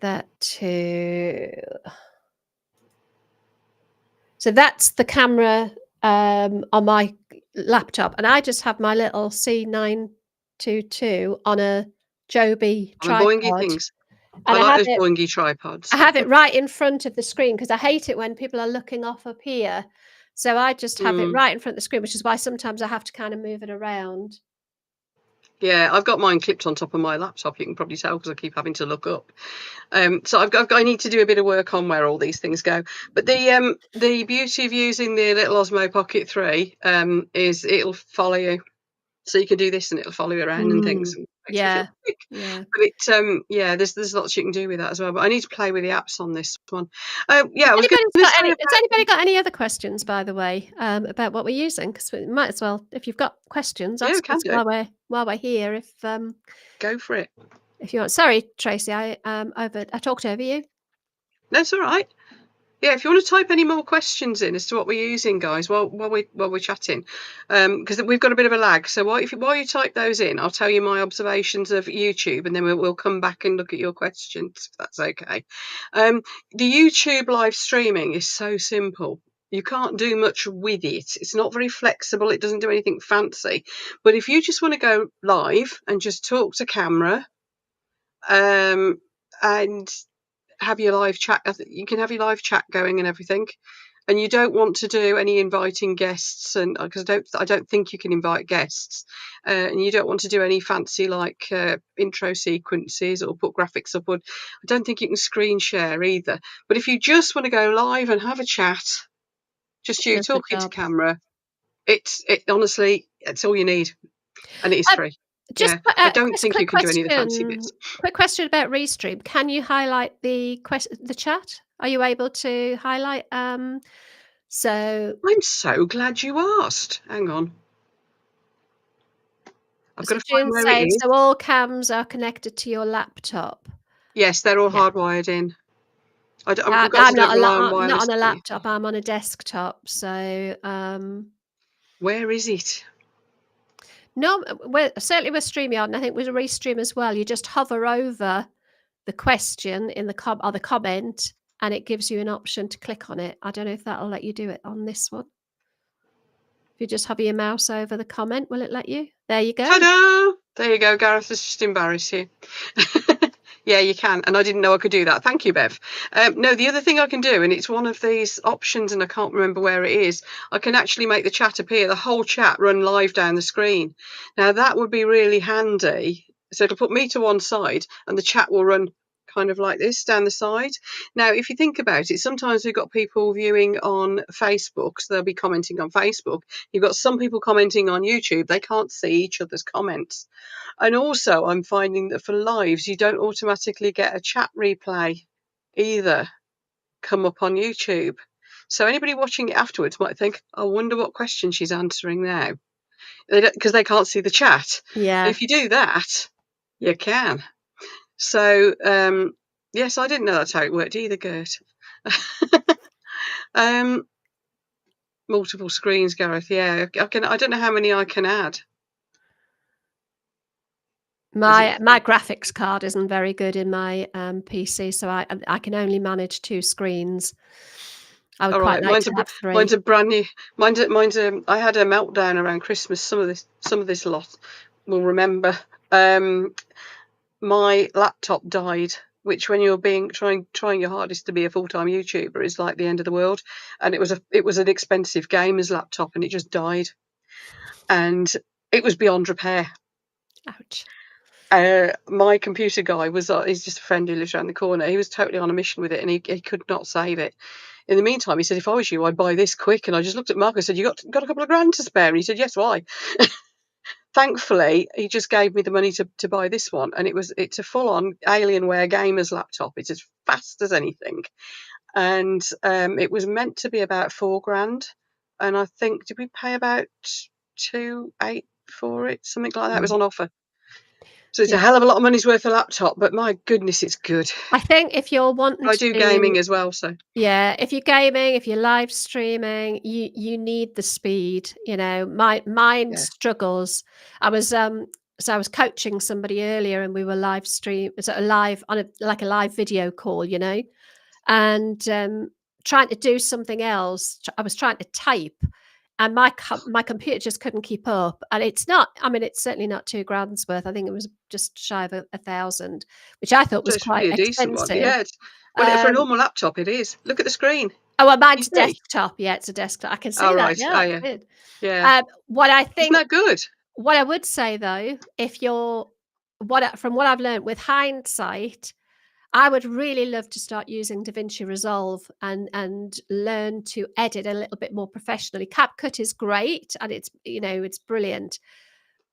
that to, so that's the camera on my laptop, and I just have my little C922 on a Joby tripod. Boingy things. And I like those boingy tripods. I have it right in front of the screen, because I hate it when people are looking off up here. So I just have it right in front of the screen, which is why sometimes I have to kind of move it around. Yeah, I've got mine clipped on top of my laptop. You can probably tell, because I keep having to look up. So I need to do a bit of work on where all these things go. But the beauty of using the little Osmo Pocket 3 is it'll follow you. So you can do this and it'll follow you around and things. Yeah. But there's lots you can do with that as well. But I need to play with the apps on this one. Has anybody got any other questions, by the way, about what we're using? Because we might as well, if you've got questions, ask us while we're here. If go for it. If you want. Sorry, Tracy, I talked over you. No, it's all right. Yeah, if you want to type any more questions in as to what we're using, guys, while we're chatting, because we've got a bit of a lag. So while you type those in, I'll tell you my observations of YouTube, and then we'll come back and look at your questions, if that's okay. The YouTube live streaming is so simple. You can't do much with it. It's not very flexible. It doesn't do anything fancy. But if you just want to go live and just talk to camera, and have your live chat. You can have your live chat going and everything, and you don't want to do any inviting guests, and because I don't think you can invite guests, and you don't want to do any fancy intro sequences or put graphics up. I don't think you can screen share either. But if you just want to go live and have a chat, just you talking to camera, it honestly, it's all you need, and it is free. I don't think you can do any of the fancy bits. Quick question about Restream. Can you highlight the chat? Are you able to highlight? So I'm so glad you asked. Hang on. I've got to find where it is. So all cams are connected to your laptop. Yes, they're all hardwired in. I'm not on a laptop. I'm on a desktop. So where is it? No, certainly with Streamyard, and I think with Restream as well. You just hover over the question in the comment, and it gives you an option to click on it. I don't know if that'll let you do it on this one. If you just hover your mouse over the comment, will it let you? There you go. Ta-da! There you go. Gareth has just embarrassed you. Yeah, you can. And I didn't know I could do that. Thank you, Bev. No, the other thing I can do, and it's one of these options, and I can't remember where it is, I can actually make the chat appear, the whole chat run live down the screen. Now, that would be really handy. So it'll put me to one side, and the chat will run kind of like this down the side. Now, if you think about it, sometimes we've got people viewing on Facebook, so they'll be commenting on Facebook. You've got some people commenting on YouTube. They can't see each other's comments. And also, I'm finding that for lives, you don't automatically get a chat replay either come up on YouTube. So anybody watching it afterwards might think, I wonder what question she's answering now, because they can't see the chat. Yeah. If you do that, you can. So, yes, I didn't know that's how it worked either, Gert. Multiple screens, Gareth. Yeah, I don't know how many I can add. My graphics card isn't very good in my PC, so I can only manage 2 screens. I would All quite right, like to have mine's 3. a brand new. I had a meltdown around Christmas. Some of this lot will remember. Um, my laptop died, which when you're trying your hardest to be a full-time YouTuber is like the end of the world. And it was an expensive gamer's laptop, and it just died, and it was beyond repair. Ouch. My computer guy he's just a friend who lives around the corner. He was totally on a mission with it, and he could not save it. In the meantime, he said, if I was you, I'd buy this quick. And I just looked at Mark and said, you got a couple of grand to spare? And he said, yes, why? Thankfully, he just gave me the money to buy this one. And it's a full-on Alienware gamer's laptop. It's as fast as anything. And it was meant to be about 4 grand. And I think, did we pay about 2.8 for it? Something like that. It was on offer. So it's Yeah. a hell of a lot of money's worth of laptop, but my goodness, it's good. I think if you're wanting I to do do gaming as well, so yeah, if you're gaming, if you're live streaming, you need the speed, you know. Mine yeah. struggles. I was I was coaching somebody earlier and we were live on a live video call, you know, and trying to do something else. I was trying to type and my computer just couldn't keep up. And it's not, I mean, it's certainly not 2 grand's worth. I think it was just shy of 1,000, which I thought So was it's quite really a decent one. expensive. Yeah, well, for a Um, normal laptop, it is. Look at the screen. Oh, well, You mine's see? desktop. Yeah, it's a desktop. I can Oh, see that. right. Yeah, Oh, it's yeah. good. Yeah. What I Isn't think that good? what I would say though, if you're from what I've learned with hindsight, I would really love to start using DaVinci Resolve and learn to edit a little bit more professionally. CapCut is great and it's, you know, it's brilliant.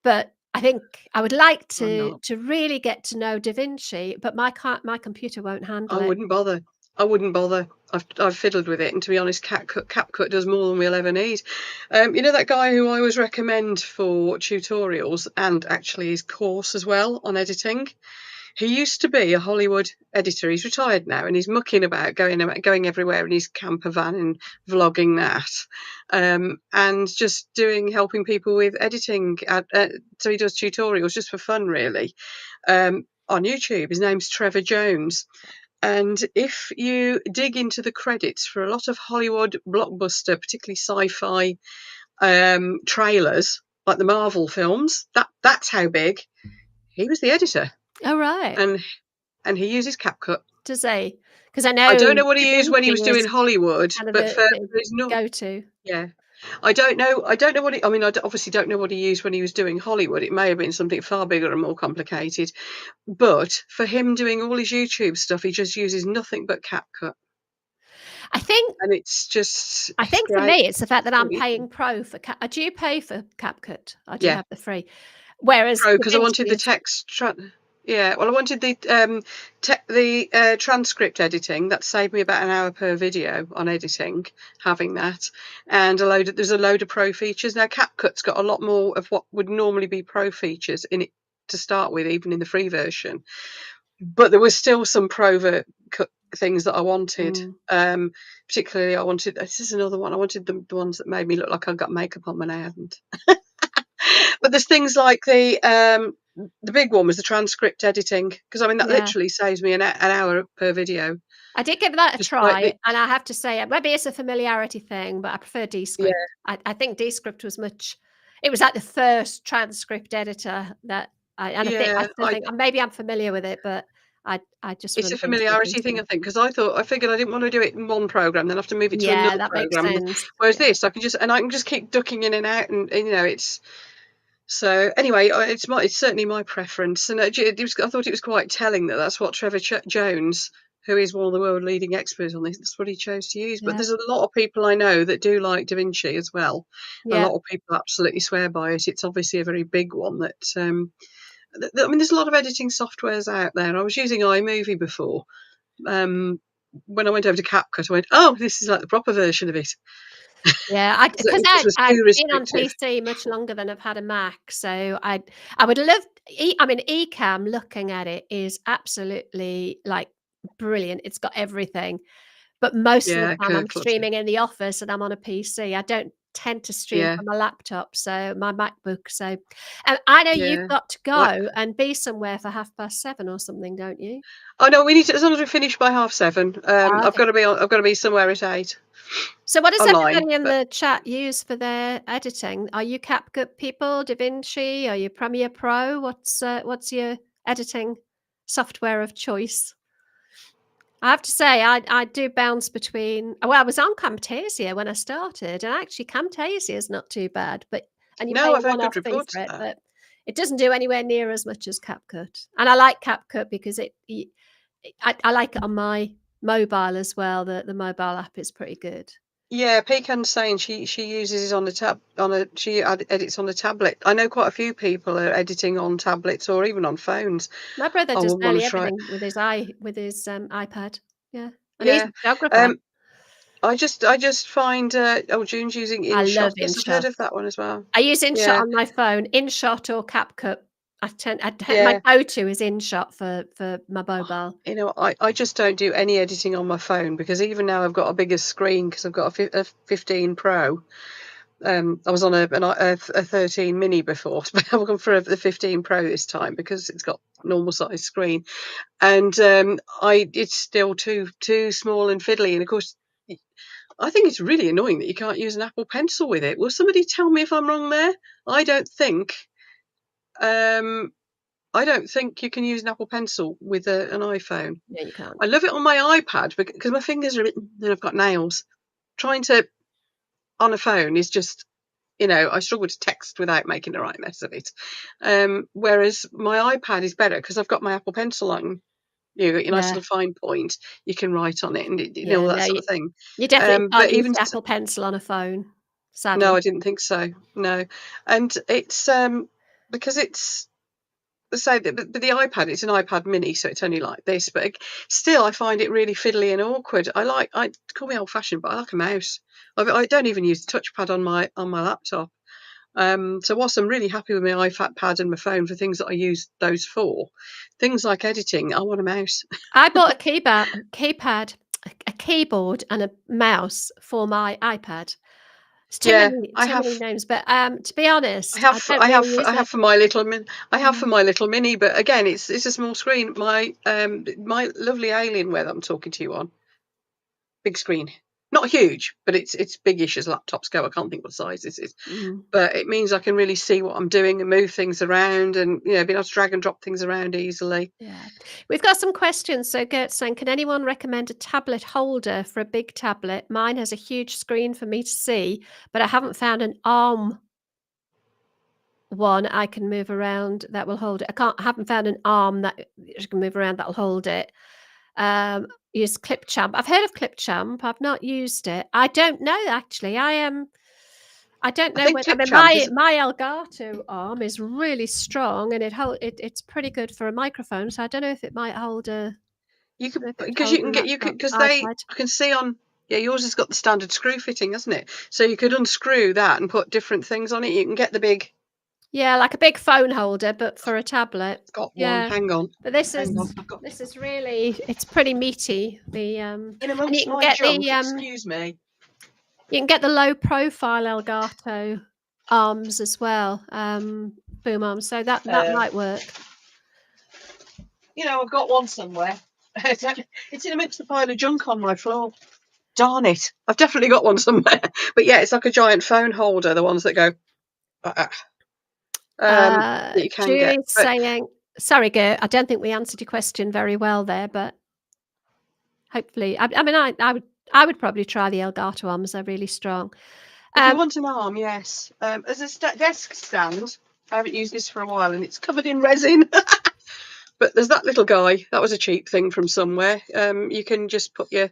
But I think I would like I'm not. to really get to know DaVinci, but my computer won't I handle it. wouldn't bother. I wouldn't bother. I've fiddled with it, and to be honest, CapCut does more than we'll ever need. You know that guy who I always recommend for tutorials and actually his course as well on editing? He used to be a Hollywood editor. He's retired now, and he's mucking about, going everywhere in his camper van and vlogging that, and just helping people with editing. So he does tutorials just for fun, really, on YouTube. His name's Trevor Jones. And if you dig into the credits for a lot of Hollywood blockbuster, particularly sci-fi trailers, like the Marvel films, that's how big he was the editor. Oh, right. And he uses CapCut. Does he? Because I I don't know know what he used when he was DaVinci doing is Hollywood, kind of but for the his not, go-to. yeah. I don't know. I don't know what he. I mean, obviously don't know what he used when he was doing Hollywood. It may have been something far bigger and more complicated. But for him doing all his YouTube stuff, he just uses nothing but CapCut, I think and it's for great. me, it's the fact that I'm Really paying pro for do you pay for CapCut? I do Yeah, have the free. Whereas Pro, because I DaVinci wanted the is text. Yeah, well, I wanted the transcript editing. That saved me about an hour per video on editing, having that, and there's a load of pro features. Now CapCut's got a lot more of what would normally be pro features in it to start with, even in the free version. But there was still some things that I wanted. Particularly, I wanted. This is another one. I wanted the ones that made me look like I got makeup on when I hadn't. But there's things like the big one was the transcript editing, because I mean that yeah. literally saves me an hour per video. I did give that a Just like try, and I have to say, maybe it's a familiarity thing, but I prefer yeah, Descript. I think Descript was much. It was like the first transcript editor that I yeah. still think maybe I'm familiar with it, but I just It's run a things through familiarity thing, I Descript. think, because I figured I didn't want to do it in one program, then have to move it to Yeah, another that makes program. sense. Whereas Yeah. this, I can just keep ducking in and out, and you know it's. So anyway, it's certainly my preference, and I thought it was quite telling that that's what Trevor Jones, who is one of the world leading experts on this, that's what he chose to use. But Yeah. there's a lot of people I know that do like DaVinci as well. A Yeah. lot of people absolutely swear by it. It's obviously a very big one. I mean, there's a lot of editing softwares out there. I was using iMovie before. When I went over to CapCut, I went, "Oh, this is like the proper version of it," Yeah, because because it just was I've too been on restrictive. PC much longer than I've had a Mac, so I would love I mean, Ecamm, looking at it is absolutely, like, brilliant. It's got everything, but most of the Yeah, time I'm Kirkland. streaming in the office and I'm on a PC. I don't tend to stream Yeah. from my laptop, so my MacBook. So, I know you've Yeah. got to Like, go and be somewhere for 7:30 or something, don't you? oh no, we need to, as long as we finish by 7:30. I've Okay. got to be on, I've got to be somewhere at 8 So what does online. everybody in But the chat use for their editing? Are you CapCut people, DaVinci? Are you Premiere Pro? What's your editing software of choice? I have to say, I do bounce between. Well, I was on Camtasia when I started, and actually Camtasia is not too bad, and you pay no, a I've heard one-off good fee reports for of it, that. but it doesn't do anywhere near as much as CapCut. And I like CapCut because I like it on my mobile as well. The mobile app is pretty good. Yeah, Pecan's saying she uses it on the edits on the tablet. I know quite a few people are editing on tablets or even on phones. My brother I does would want nearly to try it. everything with his iPad. Yeah, and he's a Yeah. photographer. Um, I just find June's using I love InShot. Yes, I've heard InShot. of that one as well. I use InShot Yeah, on my phone, InShot or CapCut. My yeah. go-to is InShot for my mobile. You know, I just don't do any editing on my phone because even now I've got a bigger screen because I've got a 15 Pro. I was on a 13 mini before, but I've gone for the 15 Pro this time because it's got normal size screen, and it's still too small and fiddly. And of course, I think it's really annoying that you can't use an Apple Pencil with it. Will somebody tell me if I'm wrong there? I don't think. Um, I don't think you can use an Apple Pencil with an iPhone. Yeah, you can't. I love it on my iPad because my fingers are and I've got nails. Trying to on a phone is just, I struggle to text without making a right mess of it. Whereas my iPad is better because I've got my Apple Pencil on. Your nice Yeah, little fine point. You can write on it and yeah. all that No, sort of thing. you definitely can't But use even the Apple Pencil on a phone, no, sadly. I didn't think so. No, and it's because it's say that the iPad, it's an iPad mini, so it's only like this, but still I find it really fiddly and awkward. I call me old fashioned, but I like a mouse. I don't even use the touchpad on my laptop. So whilst I'm really happy with my iPad and my phone for things that I use those for, things like editing, I want a mouse. I bought a keyboard and a mouse for my iPad. It's too Yeah, many I too many have. names, but, to be I honest, have I for, don't I have really for, I use it. have for my little I have for Mm, my little mini, but again, it's a small screen. My lovely Alienware that I'm talking to you on, big screen, not huge, but it's biggish as laptops go. I can't think what size this is, mm. but it means I can really see what I'm doing and move things around, and being able to drag and drop things around easily. Yeah. We've got some questions. So Gert's saying, can anyone recommend a tablet holder for a big tablet? Mine has a huge screen for me to see, but I haven't found an arm one I can move around that will hold it. I haven't found an arm that you can move around that'll hold it. Use Clipchamp. I've heard of Clipchamp. I've not used it. I don't know actually. I don't I know think when. I mean, Clipchamp is. my Elgato arm is really strong, and it's pretty good for a microphone. So I don't know if it might hold a. You Don't know could if it would because hold you a can get you could laptop, because they iPad. I can see on. Yeah, yours has got the standard screw fitting, hasn't it? So you could unscrew that and put different things on it. You can get the big. Yeah, like a big phone holder, but for a tablet. It's got one. Yeah, Hang on, but hang on. I've got this is really it's pretty meaty. in And amongst my junk. Excuse me. you can get the low profile Elgato arms as well, boom arms. So that Uh, might work. I've got one somewhere. It's in amongst a pile of junk on my floor. Darn it! I've definitely got one somewhere. But yeah, it's like a giant phone holder. The ones that go. Uh, that you can get. Julie's But saying, sorry, Gert, I don't think we answered your question very well there, but hopefully, I mean, I would probably try the Elgato arms. They're really strong. if you Um, want an arm, yes. As a desk stand, I haven't used this for a while, and it's covered in resin. But there's that little guy. That was a cheap thing from somewhere. You can just put your.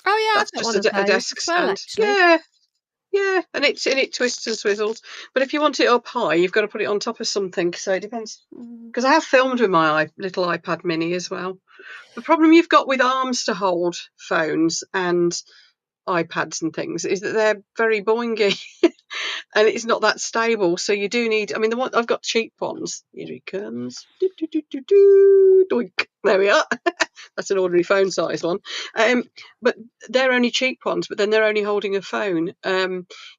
oh yeah, I've That's got just one of a those desk as well, stand. actually. Yeah, yeah, and it twists and swizzles. But if you want it up high, you've got to put it on top of something. So it depends. Mm. Because I have filmed with my little iPad Mini as well. The problem you've got with arms to hold phones and iPads and things is that they're very boingy and it's not that stable. So you do need. I mean, the one I've got cheap ones. Here he comes. Do, do, do, do, do, doink. There we are. that's an ordinary phone size one. But they're only cheap ones, but then they're only holding a phone.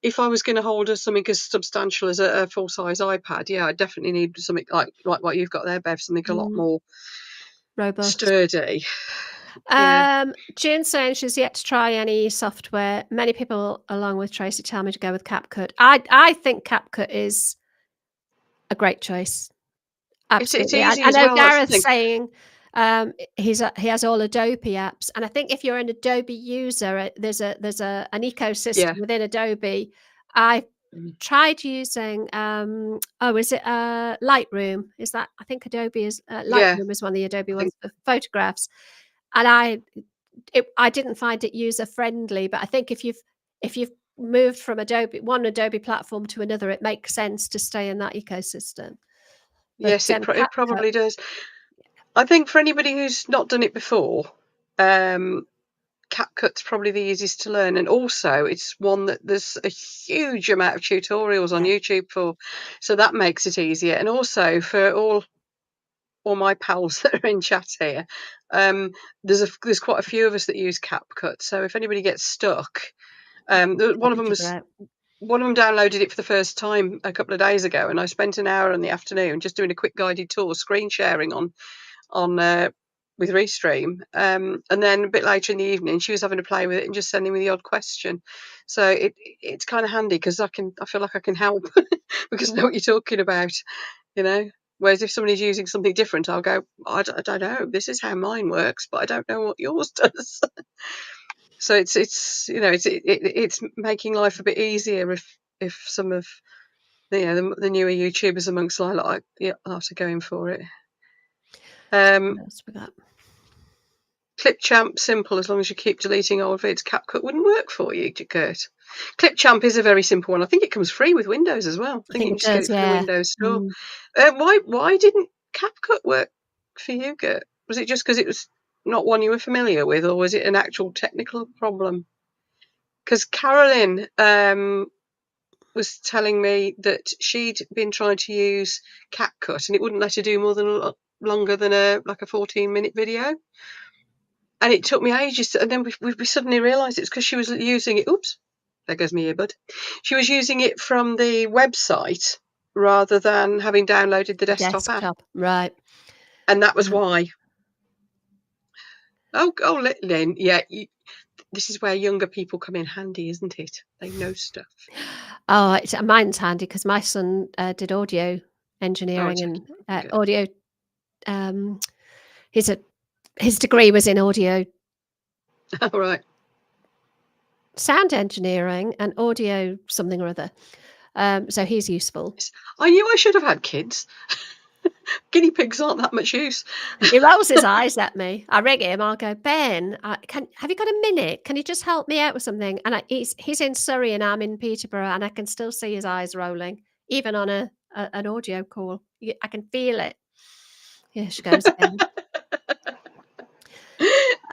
If I was going to hold something as substantial as a full size iPad, yeah, I definitely need something like what you've got there, Bev, something a lot more robust. sturdy. Yeah. June saying she's yet to try any software. Many people, along with Tracy, tell me to go with CapCut. I think CapCut is a great choice. Absolutely. It's easy I as know well. That's the Gareth's thing. saying he has all Adobe apps, and I think if you're an Adobe user, there's an ecosystem within Adobe. I tried using is it Lightroom? Is that, I think Adobe is Lightroom is one of the Adobe ones for photographs, and I didn't find it user friendly. But I think if you've moved from one Adobe platform to another, it makes sense to stay in that ecosystem. But, yes, it probably does. I think for anybody who's not done it before, CapCut's probably the easiest to learn, and also it's one that there's a huge amount of tutorials on YouTube for, so that makes it easier. And also for all my pals that are in chat here, there's quite a few of us that use CapCut, so if anybody gets stuck, one of them downloaded it for the first time a couple of days ago, and I spent an hour in the afternoon just doing a quick guided tour, screen sharing on with Restream, and then a bit later in the evening she was having to play with it and just sending me the odd question. So it's kind of handy because I feel like I can help because I know what you're talking about, whereas if somebody's using something different, I'll go, I don't know, this is how mine works, but I don't know what yours does. So it's making life a bit easier if some of the newer YouTubers amongst like are going for it. Clipchamp, simple, as long as you keep deleting old vids. CapCut wouldn't work for you, Kurt. Clipchamp is a very simple one. I think it comes free with Windows as well. I think you can just get it from the Windows store. Why didn't CapCut work for you, Kurt? Was it just because it was not one you were familiar with, or was it an actual technical problem? Because Carolyn was telling me that she'd been trying to use CapCut and it wouldn't let her do more than longer than a 14-minute video. And it took me ages, and then we suddenly realised it's because she was using it. Oops, there goes my earbud. She was using it from the website rather than having downloaded the desktop app. Right. And that was why. Oh, Lynn, yeah. This is where younger people come in handy, isn't it? They know stuff. Oh, mine's handy because my son did audio engineering and audio. His degree was in audio. All right. Sound engineering and audio something or other. So he's useful. I knew I should have had kids. Guinea pigs aren't that much use. He rolls his eyes at me. I ring him. I'll go, Ben, have you got a minute? Can you just help me out with something? And he's in Surrey and I'm in Peterborough, and I can still see his eyes rolling, even on an audio call. I can feel it. Here she goes again.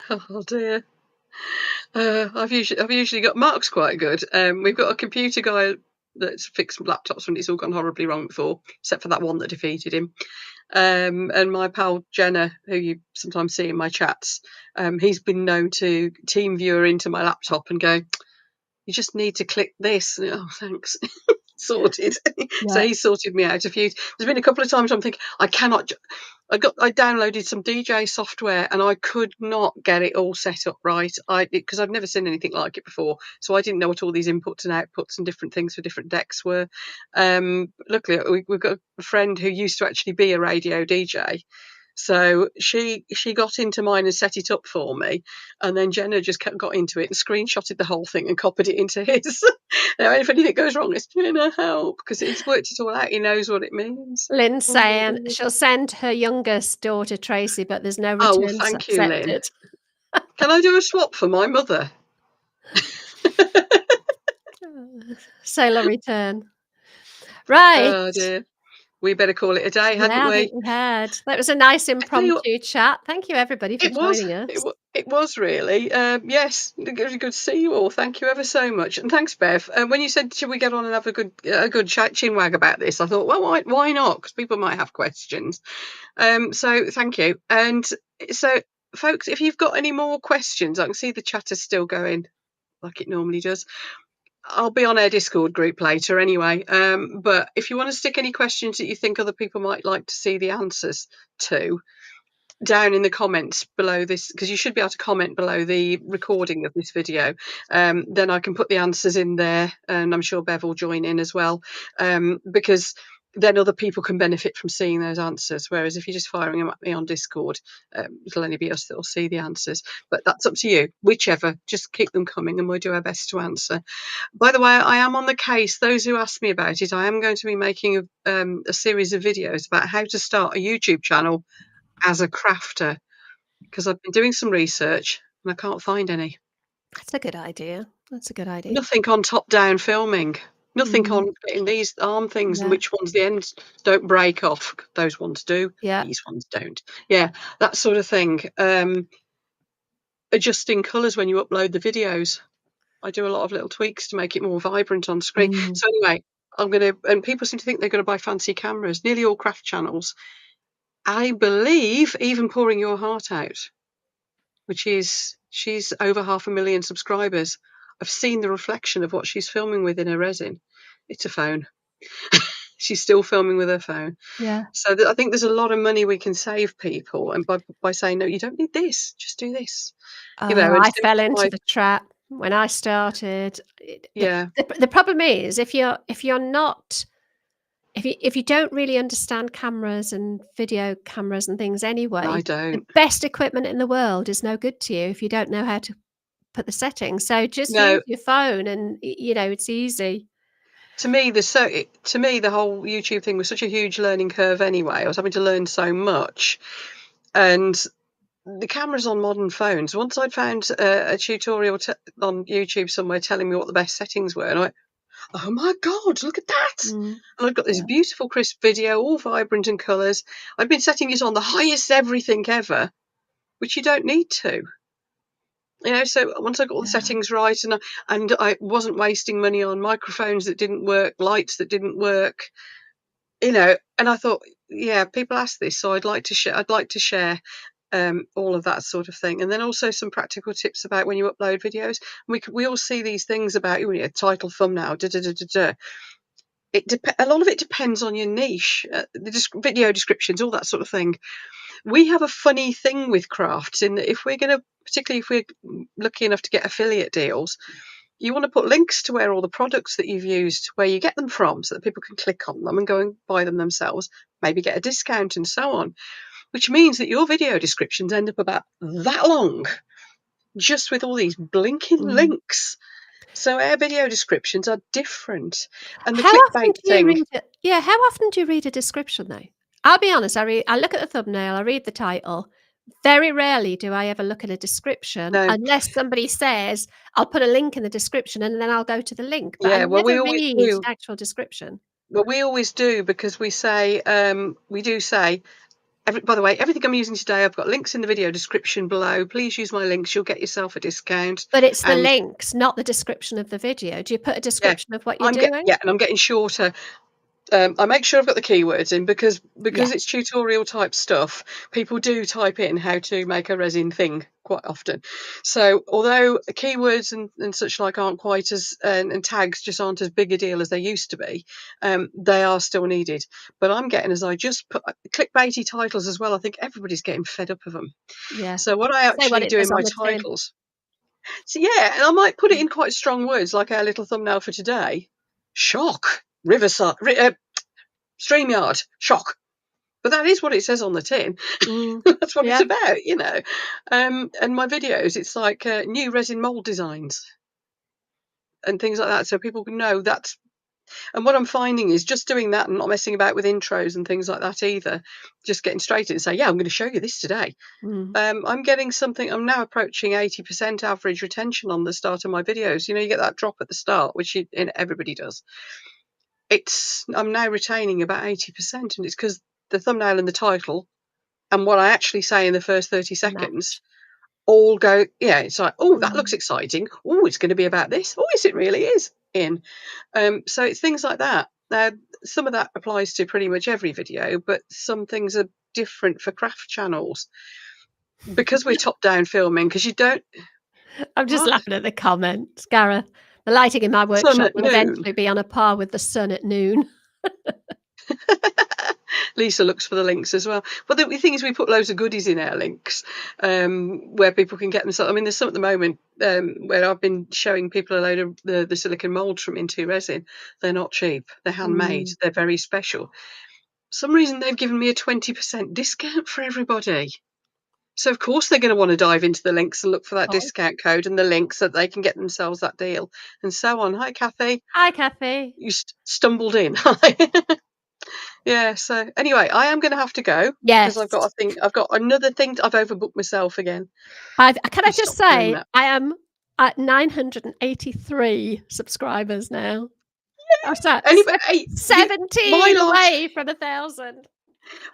Oh dear. I've usually got Mark's quite good. We've got a computer guy that's fixed laptops when it's all gone horribly wrong before, except for that one that defeated him. And my pal Jenna, who you sometimes see in my chats, he's been known to team viewer into my laptop and go, you just need to click this. Oh, thanks. Sorted. Yeah. So he sorted me out a few. There's been a couple of times I'm thinking I downloaded some DJ software and I could not get it all set up right. Because I've never seen anything like it before, so I didn't know what all these inputs and outputs and different things for different decks were. Luckily, we've got a friend who used to actually be a radio DJ. So she got into mine and set it up for me, and then Jenna just got into it and screenshotted the whole thing and copied it into his. Now, if anything goes wrong, it's Jenna, help, because he's worked it all out. He knows what it means. Lynn's saying she'll send her youngest daughter Tracy, but there's no returns accepted. Thank you, Lynn. Can I do a swap for my mother? Solar return. Right. Oh dear. We better call it a day, hadn't we? I think we had. That was a nice impromptu chat. Thank you, everybody, for joining us. It was really. Yes, it was good to see you all. Thank you ever so much. And thanks, Bev. When you said, should we get on and have a good chinwag about this, I thought, well, why not? Because people might have questions. So thank you. And so folks, if you've got any more questions, I can see the chat is still going like it normally does. I'll be on our Discord group later anyway. But if you want to stick any questions that you think other people might like to see the answers to, down in the comments below this, because you should be able to comment below the recording of this video, then I can put the answers in there, and I'm sure Bev will join in as well, because then other people can benefit from seeing those answers, whereas if you're just firing them at me on Discord, it'll only be us that will see the answers. But that's up to you, whichever. Just keep them coming and we'll do our best to answer. By the way, I am on the case. Those who asked me about it, I am going to be making a series of videos about how to start a YouTube channel as a crafter, because I've been doing some research and I can't find any. That's a good idea. That's a good idea. Nothing on top-down filming. Nothing Mm, on getting these arm things and yeah. which ones the ends don't break off. Those ones do. Yeah. These ones don't. Yeah, that sort of thing. Adjusting colours when you upload the videos. I do a lot of little tweaks to make it more vibrant on screen. Mm, So anyway, and people seem to think they're going to buy fancy cameras. Nearly all craft channels. I believe even Pouring Your Heart Out, which is, she's over 500,000 subscribers. I've seen the reflection of what she's filming with in her resin. It's a phone. She's still filming with her phone. yeah. So I think there's a lot of money we can save people, and by saying, no, you don't need this, just do this. And I fell into simplify. the trap when I started. Yeah, The problem is if you're not if you don't really understand cameras and video cameras and things I anyway, the don't. best equipment in the world is no good to you if you don't know how to put the settings. So just use No, your phone and it's easy. to me, the whole YouTube thing was such a huge learning curve anyway. I was having to learn so much, and the cameras on modern phones. Once I'd found a tutorial on YouTube somewhere telling me what the best settings were, and I went, "Oh my God, look at that!" Mm, And I've got this yeah, beautiful, crisp video, all vibrant in colours. I've been setting it on the highest everything ever, which you don't need to. So once I got all the yeah. settings right, and I wasn't wasting money on microphones that didn't work, lights that didn't work, and I thought, yeah, people ask this, so I'd like to share. All of that sort of thing, and then also some practical tips about when you upload videos. We all see these things about title, thumbnail, da da da da da. A lot of it depends on your niche, video descriptions, all that sort of thing. We have a funny thing with crafts in that particularly if we're lucky enough to get affiliate deals, you want to put links to where all the products that you've used, where you get them from, so that people can click on them and go and buy them themselves, maybe get a discount and so on. Which means that your video descriptions end up about that long, just with all these blinking Mm. links. So our video descriptions are different. And the How often clickbait do you thing, read it? Yeah, how often do you read a description though? I'll be honest, I look at the thumbnail, I read the title. Very rarely do I ever look at a description no, unless somebody says, "I'll put a link in the description," and then I'll go to the link, but I yeah, well, we never always read an do. actual description. Well, we always do, because we do say, by the way, everything I'm using today, I've got links in the video description below. Please use my links. You'll get yourself a discount. But it's the And links, not the description of the video. Do you put a yeah, description of what you're doing? and I'm getting shorter. I make sure I've got the keywords in, because Yeah. it's tutorial type stuff. People do type in how to make a resin thing quite often. So although keywords and such like aren't quite as and tags just aren't as big a deal as they used to be, they are still needed. But I'm getting, as I just put clickbaity titles as well. I think everybody's getting fed up of them. Yeah. So what I Say what actually it do in says on my the tin. titles, so yeah, and I might put it Mm. in quite strong words, like our little thumbnail for today. Shock. Riverside. Streamyard, shock. But that is what it says on the tin. Mm. That's what it's Yeah. about. And my videos, it's like new resin mold designs and things like that, so people can know that. And what I'm finding is just doing that and not messing about with intros and things like that either. Just getting straight in and say, yeah, I'm going to show you this today. Mm. I'm getting something. I'm now approaching 80% average retention on the start of my videos. You get that drop at the start, which everybody does. I'm now retaining about 80%, and it's because the thumbnail and the title and what I actually say in the first 30 seconds Match. all go, yeah, it's like, oh, that looks Mm. exciting. Oh, it's going to be about this. Oh, yes, it really is. So it's things like that. Now, some of that applies to pretty much every video, but some things are different for craft channels. because we're top-down filming, because you don't... I'm just What? laughing at the comments, Gareth. The lighting in my Sun workshop at will noon. eventually be on a par with the sun at noon. Lisa looks for the links as well. But the thing is, we put loads of goodies in our links, where people can get them. So, I mean, there's some at the moment where I've been showing people a load of the silicone moulds from Into Resin. They're not cheap. They're handmade. They're very special. For some reason, they've given me a 20% discount for everybody. So, of course, they're going to want to dive into the links and look for that discount code and the link so that they can get themselves that deal and so on. Hi, Kathy. Hi, Kathy. You stumbled in. Yeah, so anyway, I am going to have to go because Yes. I've got another thing. I've overbooked myself again. Can I just Stop doing say, that. I am at 983 subscribers now. I was at Anyway, 17 away from 1,000.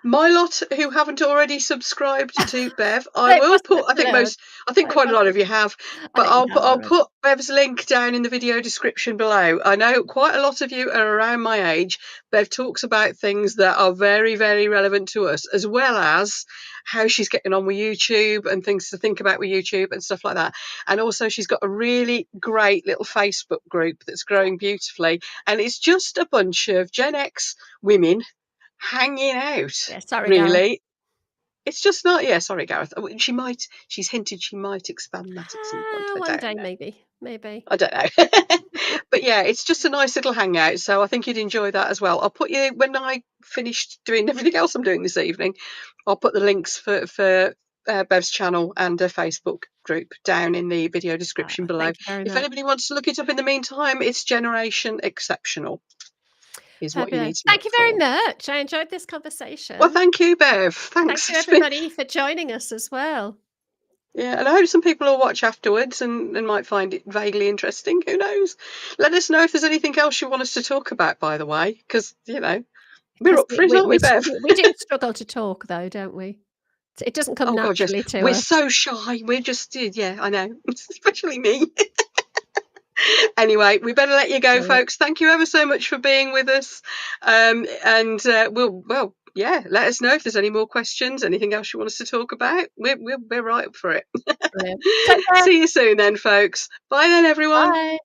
my lot who haven't already subscribed to Bev, I It will must put. have done. I think quite a lot of you have, I but think you have I'll already. put Bev's link down in the video description below. I know quite a lot of you are around my age. Bev talks about things that are very, very relevant to us, as well as how she's getting on with YouTube and things to think about with YouTube and stuff like that. And also, she's got a really great little Facebook group that's growing beautifully, and it's just a bunch of Gen X women hanging out. Yeah, sorry, really. Gareth. It's just not. Yeah, sorry, Gareth. She's hinted she might expand that at some point. I One don't day, know. maybe. I don't know. But yeah, it's just a nice little hangout. So I think you'd enjoy that as well. I'll put you, when I finished doing everything else I'm doing this evening, I'll put the links for Bev's channel and her Facebook group down in the video description below. Thank you very If much. anybody wants to look it up in the meantime, it's Generation Exceptional is what you need to Thank look you very for. much. I enjoyed this conversation. Well, thank you, Bev. Thank Thanks. you, everybody, for joining us as well. Yeah, and I hope some people will watch afterwards and might find it vaguely interesting. Who knows? Let us know if there's anything else you want us to talk about, by the way, because, we're up for it, aren't we, Bev? We do struggle to talk, though, don't we? It doesn't come Oh, God, yes. naturally to We're us. so shy. We're just, yeah, I know. Especially me. Anyway, we better let you go, folks. Thank you ever so much for being with us. Let us know if there's any more questions, anything else you want us to talk about. We're right up for it. Brilliant. See you soon then, folks. Bye then, everyone. Bye.